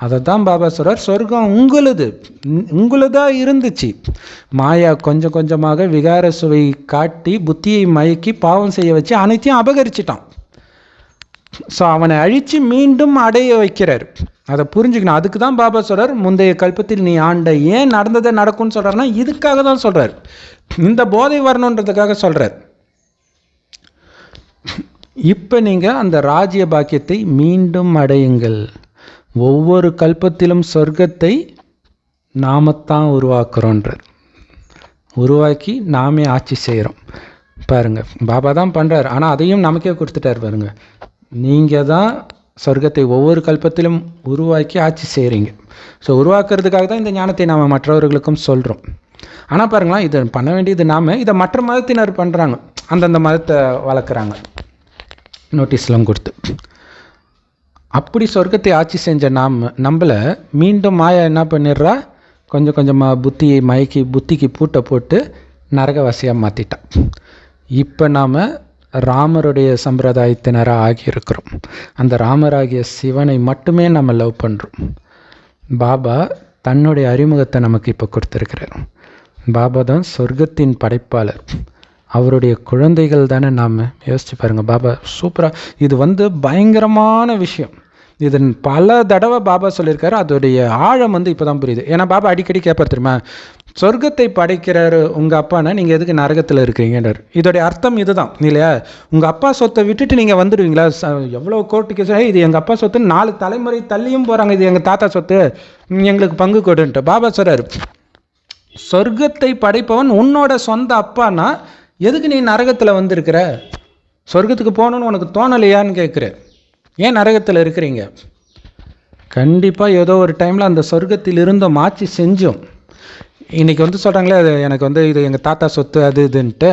அதை தான் பாபா சொல்கிறார், சொர்க்கம் உங்களுதாக இருந்துச்சு. மாயா கொஞ்சம் கொஞ்சமாக விகார சுவை காட்டி புத்தியை மயக்கி பாவம் செய்ய வச்சு அனைத்தையும் அபகரிச்சிட்டான். ஸோ அவனை அழித்து மீண்டும் அடைய வைக்கிறார். அதை புரிஞ்சுக்கணும். அதுக்கு தான் பாபா சொல்கிறார், முந்தைய கல்பத்தில் நீ ஆண்ட. ஏன் நடந்ததை நடக்கும்னு சொல்கிறாருன்னா இதுக்காக தான் சொல்கிறார். இந்த போதை வரணுன்றதுக்காக சொல்கிறார். இப்போ நீங்கள் அந்த ராஜ்ய பாக்கியத்தை மீண்டும் அடையுங்கள். ஒவ்வொரு கல்பத்திலும் சொர்க்கத்தை நாமத்தான் உருவாக்குறோன்றார். உருவாக்கி நாமே ஆட்சி செய்கிறோம். பாருங்கள், பாபா தான் பண்ணுறார். ஆனால் அதையும் நமக்கே கொடுத்துட்டார். பாருங்கள், நீங்கள் தான் சொர்க்கத்தை ஒவ்வொரு கல்பத்திலும் உருவாக்கி ஆட்சி செய்கிறீங்க. ஸோ உருவாக்குறதுக்காக தான் இந்த ஞானத்தை நாம் மற்றவர்களுக்கும் சொல்கிறோம். ஆனால் பாருங்களா, இதை பண்ண வேண்டியது நாம், இதை மற்ற மதத்தினர் பண்ணுறாங்க. அந்தந்த மதத்தை வளர்க்குறாங்க, நோட்டீஸ்லாம் கொடுத்து. அப்படி சொர்க்கத்தை ஆட்சி செஞ்ச நம்மளை மீண்டும் மாயா என்ன பண்ணிடுறா, கொஞ்சம் கொஞ்சமாக புத்தியை மயக்கி புத்திக்கு பூட்டை போட்டு நரகவாசியாக மாற்றிட்டான். இப்போ நாம் ராமருடைய சம்பிரதாயத்தினராக ஆகியிருக்கிறோம். அந்த ராமராகிய சிவனை மட்டுமே நம்ம லவ் பண்ணுறோம். பாபா தன்னுடைய அறிமுகத்தை நமக்கு இப்போ கொடுத்துருக்கிறார். பாபா தான் சொர்க்கத்தின் படைப்பாளர். அவருடைய குழந்தைகள் தானே நாம். யோசிச்சு பாருங்கள், பாபா சூப்பராக, இது பயங்கரமான விஷயம். இது பல தடவை பாபா சொல்லியிருக்காரு. அதோடைய ஆழம் இப்போ தான் புரியுது. ஏன்னா பாபா அடிக்கடி கேட்பார் தெரியுமா, சொர்க்கத்தை படைக்கிறாரு உங்கள் அப்பானா நீங்கள் எதுக்கு நரகத்தில் இருக்கிறீங்கன்றார். இதோடைய அர்த்தம் இதுதான் இல்லையா? உங்கள் அப்பா சொத்தை விட்டுட்டு நீங்கள் வந்துடுவீங்களா? எவ்வளோ கோர்ட்டுக்கு இது எங்கள் அப்பா சொத்து, 4 தலைமுறை தள்ளியும் போகிறாங்க, இது எங்கள் தாத்தா சொத்து, எங்களுக்கு பங்கு கொடுன்ட்டு பாபா சொல்கிறார். சொர்க்கத்தை படைப்பவன் உன்னோட சொந்த அப்பானா எதுக்கு நீ நரகத்தில் வந்திருக்கிற? சொர்க்கத்துக்கு போகணுன்னு உனக்கு தோணலையான்னு கேட்குற. ஏன் நரகத்தில் இருக்கிறீங்க? கண்டிப்பாக ஏதோ ஒரு டைமில் அந்த சொர்க்கத்தில் இருந்தோம், ஆட்சி செஞ்சோம். இன்றைக்கி சொல்கிறாங்களே, அது எனக்கு இது எங்கள் தாத்தா சொத்து அது இதுன்ட்டு.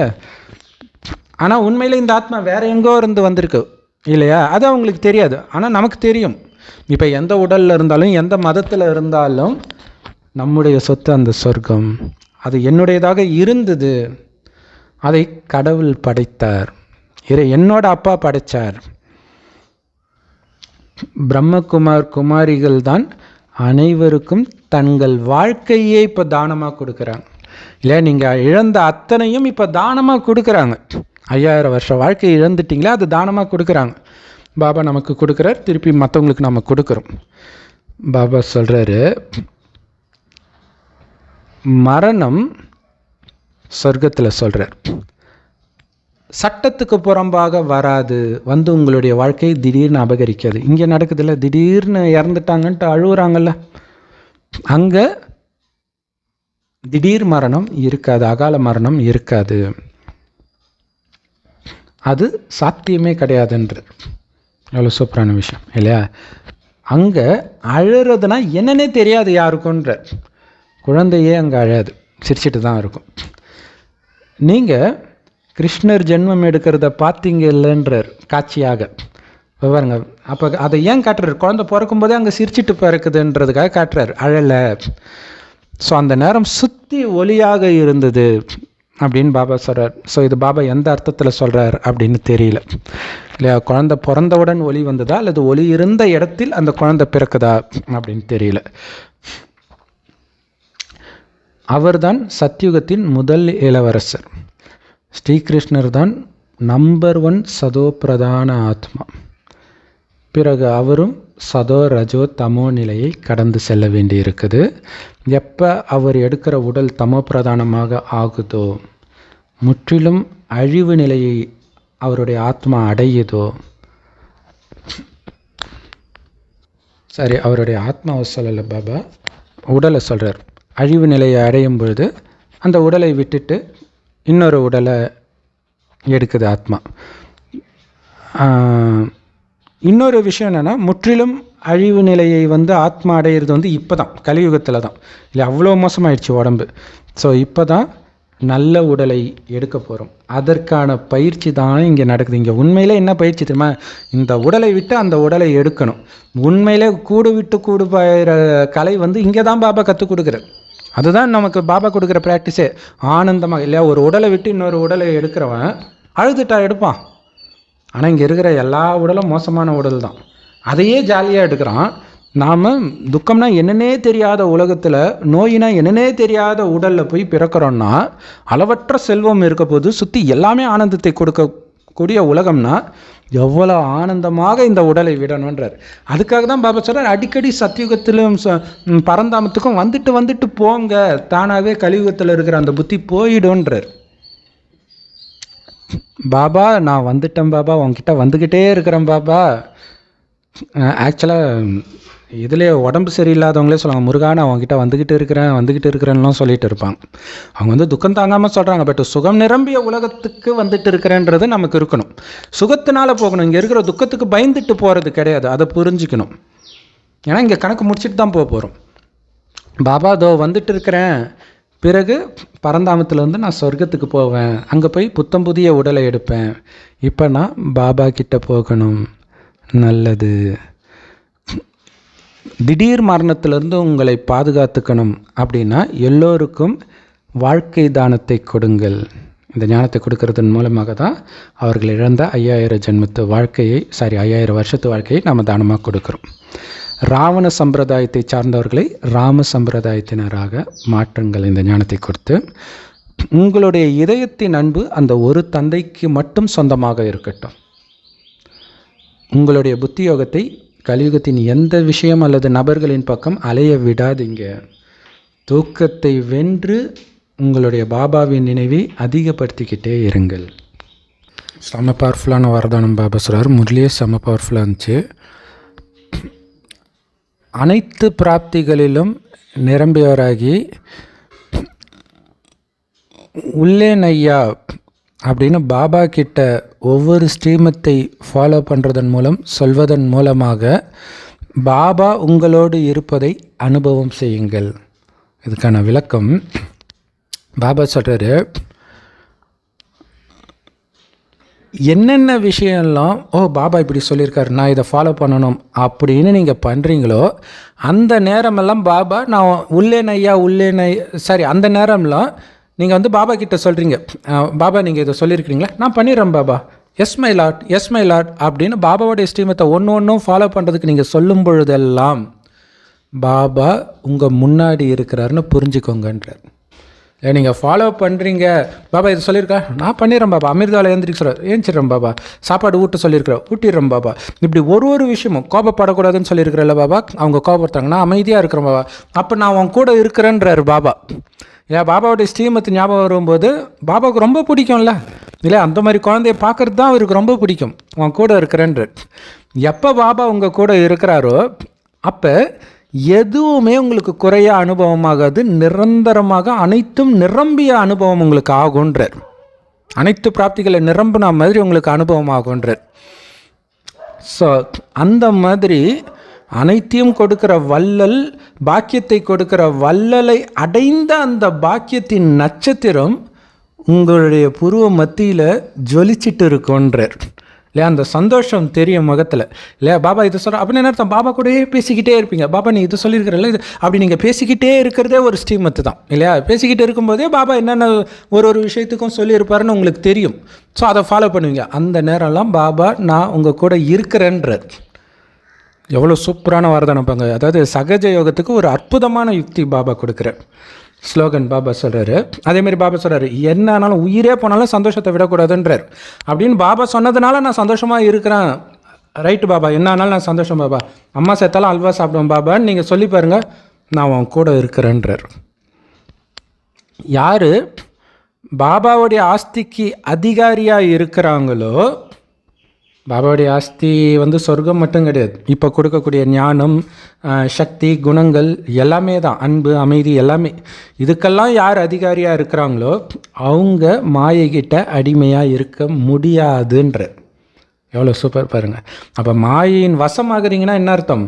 ஆனால் உண்மையில் இந்த ஆத்மா வேறு எங்கோ இருந்து வந்திருக்கு இல்லையா? அது அவங்களுக்கு தெரியாது, ஆனால் நமக்கு தெரியும். இப்போ எந்த உடலில் இருந்தாலும் எந்த மதத்தில் இருந்தாலும் நம்முடைய சொத்து அந்த சொர்க்கம். அது என்னுடையதாக இருந்தது. அதை கடவுள் படைத்தார். என்னோட அப்பா படைத்தார். பிரம்மகுமார் குமாரிகள் தான் அனைவருக்கும் தங்கள் வாழ்க்கையே இப்போ தானமாக கொடுக்குறாங்க. இல்லை, நீங்கள் இழந்த அத்தனையும் இப்போ தானமாக கொடுக்குறாங்க. 5000 வருஷம் வாழ்க்கை இழந்துட்டிங்களே, அது தானமாக கொடுக்குறாங்க. பாபா நமக்கு கொடுக்குறார், திருப்பி மற்றவங்களுக்கு நம்ம கொடுக்குறோம். பாபா சொல்கிறாரு, மரணம் சொர்க்கத்தில் சொல்கிறார் சட்டத்துக்கு புறம்பாக வராது, வந்து உங்களுடைய வாழ்க்கையை திடீர்னு அபகரிக்காது. இங்கே நடக்குதுல்ல, திடீர்னு இறந்துட்டாங்கன்ட்டு அழுகுறாங்கல்ல, அங்கே திடீர் மரணம் இருக்காது, அகால மரணம் இருக்காது. அது சாத்தியமே கிடையாதுன்றது எவ்வளோ சூப்பரான விஷயம் இல்லையா? அங்கே அழுறதுனா என்னன்னே தெரியாது யாருக்குன்ற. குழந்தையே அங்கே அழாது, சிரிச்சிட்டு தான் இருக்கும். நீங்கள் கிருஷ்ணர் ஜென்மம் எடுக்கிறத பார்த்தீங்க இல்லைன்றார் காட்சியாக பாருங்க. அப்போ அதை ஏன் காட்டுறாரு? குழந்தை பிறக்கும் போதே அங்கே சிரிச்சிட்டு பிறக்குதுன்றதுக்காக காட்டுறாரு, அழலை. ஸோ அந்த நேரம் சுற்றி ஒளியாக இருந்தது அப்படின்னு பாபா சொல்கிறார். ஸோ இது பாபா எந்த அர்த்தத்தில் சொல்கிறார் அப்படின்னு தெரியல இல்லையா? குழந்தை பிறந்தவுடன் ஒளி வந்ததா அல்லது ஒளி இருந்த இடத்தில் அந்த குழந்தை பிறக்குதா அப்படின்னு தெரியல. அவர்தான் சத்யுகத்தின் முதல் இளவரசர். ஸ்ரீகிருஷ்ணர் தான் நம்பர் 1 சதோ பிரதான ஆத்மா. பிறகு அவரும் சதோ ரஜோ தமோ நிலையை கடந்து செல்ல வேண்டி இருக்குது. எப்போ அவர் எடுக்கிற உடல் தமோ பிரதானமாக ஆகுதோ, முற்றிலும் அழிவு நிலையை அவருடைய ஆத்மா அடையுதோ, சரி அவருடைய ஆத்மாவை சொல்லலை பாபா, உடலை சொல்கிறார். அழிவு நிலையை அடையும் பொழுது அந்த உடலை விட்டுட்டு இன்னொரு உடலை எடுக்குது ஆத்மா. இன்னொரு விஷயம் என்னென்னா, முற்றிலும் அழிவு நிலையை ஆத்மா அடையிறது இப்போ தான், கலியுகத்தில் தான். இல்லை, அவ்வளோ மோசமாயிடுச்சு உடம்பு. ஸோ இப்போ தான் நல்ல உடலை எடுக்க போகிறோம். அதற்கான பயிற்சி தான் இங்கே நடக்குது. இங்கே உண்மையிலே என்ன பயிற்சி தெரியுமா? இந்த உடலை விட்டு அந்த உடலை எடுக்கணும். உண்மையிலே கூடு விட்டு கூடு பாயிற கலை இங்கே தான் பாபா கற்றுக் கொடுக்குறார். அதுதான் நமக்கு பாபா கொடுக்குற ப்ராக்டிஸே. ஆனந்தமாக இல்லையா? ஒரு உடலை விட்டு இன்னொரு உடலை எடுக்கிறவன் அழுதுட்டா எடுப்பான். ஆனால் இங்கே இருக்கிற எல்லா உடலும் மோசமான உடல் தான், அதையே ஜாலியாக எடுக்கிறான். நாம் துக்கம்னா என்னன்னே தெரியாத உலகத்தில், நோயினா என்னன்னே தெரியாத உடலில் போய் பிறக்கிறோன்னா, அளவற்ற செல்வம் இருக்க போது சுற்றி எல்லாமே ஆனந்தத்தை கொடுக்கக்கூடிய உலகம்னா எவ்வளோ ஆனந்தமாக இந்த உடலை விடணுன்றார். அதுக்காக தான் பாபா சொல்கிறார், அடிக்கடி சத்தியுகத்திலும் பரந்தாமத்துக்கும் வந்துட்டு போங்க, தானாகவே கலியுகத்தில் இருக்கிற அந்த புத்தி போயிடும்ன்றார். பாபா நான் வந்துட்டேன் பாபா, உங்ககிட்ட வந்துக்கிட்டே இருக்கிறேன் பாபா. ஆக்சுவலாக இதில் உடம்பு சரியில்லாதவங்களே சொல்லுவாங்க, முருகா நான் அவங்ககிட்ட வந்துக்கிட்டு இருக்கிறேன்லாம் சொல்லிட்டு இருப்பாங்க. அவங்க துக்கம் தாங்காமல் சொல்கிறாங்க. பட் சுகம் நிரம்பிய உலகத்துக்கு வந்துட்டு இருக்கிறேன்றது நமக்கு இருக்கணும். சுகத்தினால போகணும், இங்கே இருக்கிற துக்கத்துக்கு பயந்துட்டு போகிறது கிடையாது. அதை புரிஞ்சுக்கணும். ஏன்னா இங்கே கணக்கு முடிச்சுட்டு தான் போகிறோம். பாபா தோ வந்துட்டு இருக்கிறேன், பிறகு பரந்தாமத்தில் நான் சொர்க்கத்துக்கு போவேன், அங்கே போய் புத்தம் புதிய உடலை எடுப்பேன். இப்போ நான் பாபா கிட்ட போகணும். நல்லது. திடீர் மரணத்திலிருந்து உங்களை பாதுகாத்துக்கணும் அப்படின்னா எல்லோருக்கும் வாழ்க்கை தானத்தை கொடுங்கள். இந்த ஞானத்தை கொடுக்கறதன் மூலமாக தான் அவர்கள் இழந்த 5000 ஜென்மத்து வாழ்க்கையை 5000 வருஷத்து வாழ்க்கையை நாம் தானமாக கொடுக்குறோம். ராவண சம்பிரதாயத்தை சார்ந்தவர்களை ராம சம்பிரதாயத்தினராக மாற்றுங்கள். இந்த ஞானத்தை கொடுத்து உங்களுடைய இதயத்தின் அன்பு அந்த ஒரு தந்தைக்கு மட்டும் சொந்தமாக இருக்கட்டும். உங்களுடைய புத்தி யோகத்தை கலியுகத்தின் எந்த விஷயம் அல்லது நபர்களின் பக்கம் அலைய விடாதீங்க. தூக்கத்தை வென்று உங்களுடைய பாபாவின் நினைவை அதிகப்படுத்திக்கிட்டே இருங்கள். செம்ம பவர்ஃபுல்லான வரதானம் பாபா சொல்கிறார். முதலே செம்ம பவர்ஃபுல்லாக இருந்துச்சு. அனைத்து பிராப்திகளிலும் நிரம்பியவராகி உள்ளே நையா அப்படின்னு பாபா கிட்ட ஒவ்வொரு ஸ்ரீமத்தை ஃபாலோ பண்ணுறதன் மூலம் சொல்வதன் மூலமாக பாபா உங்களோடு இருப்பதை அனுபவம் செய்யுங்கள். இதுக்கான விளக்கம் பாபா சொல்கிறாரு, என்னென்ன விஷயம்லாம் பாபா இப்படி சொல்லியிருக்காரு, நான் இதை ஃபாலோ பண்ணணும் அப்படின்னு நீங்கள் பண்ணுறீங்களோ அந்த நேரமெல்லாம் பாபா நான் அந்த நேரம்லாம் நீங்கள் வந்து பாபா கிட்ட சொல்கிறீங்க, பாபா நீங்கள் இதை சொல்லியிருக்கிறீங்களா, நான் பண்ணிடுறேன் பாபா, எஸ் மை லாட் அப்படின்னு பாபாவோடைய ஸ்ரீமத்தை ஒன்றும் ஃபாலோ பண்ணுறதுக்கு நீங்கள் சொல்லும் பொழுதெல்லாம் பாபா உங்கள் முன்னாடி இருக்கிறாருன்னு புரிஞ்சுக்கோங்கன்றார். நீங்கள் ஃபாலோ பண்ணுறீங்க, பாபா இது சொல்லியிருக்கா, நான் பண்ணிடுறேன் பாபா, அமிர்தாவில் ஏஞ்சிடுறேன் பாபா, சாப்பாடு ஊட்டிடுறேன் பாபா, இப்படி ஒரு விஷயமும் கோபப்படக்கூடாதுன்னு சொல்லியிருக்கிறல்ல பாபா, அவங்க கோபப்படுறாங்க, நான் அமைதியாக இருக்கிறேன் பாபா, அப்போ நான் அவன் கூட இருக்கிறேன்றார் பாபா. பாபாவுடைய ஸ்ரீமத்து ஞாபகம் வரும்போது பாபாவுக்கு ரொம்ப பிடிக்கும்ல இல்லை, அந்த மாதிரி குழந்தைய பார்க்குறது தான் அவருக்கு ரொம்ப பிடிக்கும், அவன் கூட இருக்கிறேன்றார். எப்போ பாபா உங்கள் கூட இருக்கிறாரோ அப்போ எதுவுமே உங்களுக்கு குறைய அனுபவமாகாது, நிரந்தரமாக அனைத்தும் நிரம்பிய அனுபவம் உங்களுக்கு ஆகுன்றார். அனைத்து பிராப்திகளை நிரம்பின மாதிரி உங்களுக்கு அனுபவம் ஆகுன்றார். ஸோ அந்த மாதிரி அனைத்தையும் கொடுக்கிற வள்ளல், பாக்கியத்தை கொடுக்கிற வள்ளலை அடைந்த அந்த பாக்கியத்தின் நட்சத்திரம் உங்களுடைய புருவ மத்தியில் ஜொலிச்சிட்டு இருக்குன்றார் இல்லையா. அந்த சந்தோஷம் தெரியும் முகத்தில் இல்லையா. பாபா இது சொல்கிற அப்படின்னு என்ன அர்த்தம், பாபா கூடயே பேசிக்கிட்டே இருப்பீங்க. பாபா நீ இது சொல்லியிருக்கிறல்ல, இது அப்படி நீங்கள் பேசிக்கிட்டே இருக்கிறதே ஒரு ஸ்ரீமத்து தான் இல்லையா. பேசிக்கிட்டு இருக்கும்போதே பாபா என்னென்ன ஒரு விஷயத்துக்கும் சொல்லியிருப்பாருன்னு உங்களுக்கு தெரியும். ஸோ அதை ஃபாலோ பண்ணுவீங்க. அந்த நேரம்லாம் பாபா நான் உங்கள் கூட இருக்கிறேன்றார். எவ்வளோ சூப்பரான வரதானப்பாங்க. அதாவது சகஜ யோகத்துக்கு ஒரு அற்புதமான யுக்தி பாபா கொடுக்குறார். ஸ்லோகன் பாபா சொல்கிறாரு. அதேமாரி பாபா சொல்கிறாரு, என்ன ஆனாலும் உயிரே போனாலும் சந்தோஷத்தை விடக்கூடாதுன்றார். அப்படின்னு பாபா சொன்னதுனால நான் சந்தோஷமாக இருக்கிறேன். ரைட்டு பாபா, என்ன ஆனாலும் நான் சந்தோஷம் பாபா, அம்மா சேர்த்தாலும் அல்வா சாப்பிடுவேன் பாபான்னு நீங்கள் சொல்லி பாருங்கள், நான் அவன் கூட இருக்கிறேன்றார். யார் பாபாவுடைய ஆஸ்திக்கு அதிகாரியாக இருக்கிறாங்களோ, பாபாவுடைய ஆஸ்தி வந்து சொர்க்கம் மட்டும் கிடையாது, இப்போ கொடுக்கக்கூடிய ஞானம், சக்தி, குணங்கள் எல்லாமே தான், அன்பு, அமைதி எல்லாமே. இதுக்கெல்லாம் யார் அதிகாரியாக இருக்கிறாங்களோ அவங்க மாயைகிட்ட அடிமையாக இருக்க முடியாதுன்ற. எவ்வளோ சூப்பர் பாருங்கள். அப்போ மாயையின் வசமாகறீங்கன்னா என்ன அர்த்தம்,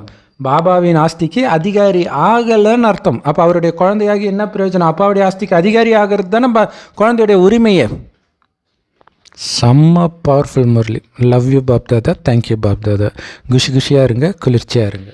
பாபாவின் ஆஸ்திக்கு அதிகாரி ஆகலைன்னு அர்த்தம். அப்போ அவருடைய குழந்தையாகி என்ன பிரயோஜனம், அப்பாவுடைய ஆஸ்திக்கு அதிகாரி ஆகிறது தானே குழந்தையுடைய உரிமையை. செம்ம powerful Murali. Love you Bap Dada. Thank you Bap Dada. குஷியாக இருங்க, குளிர்ச்சியாக இருங்க.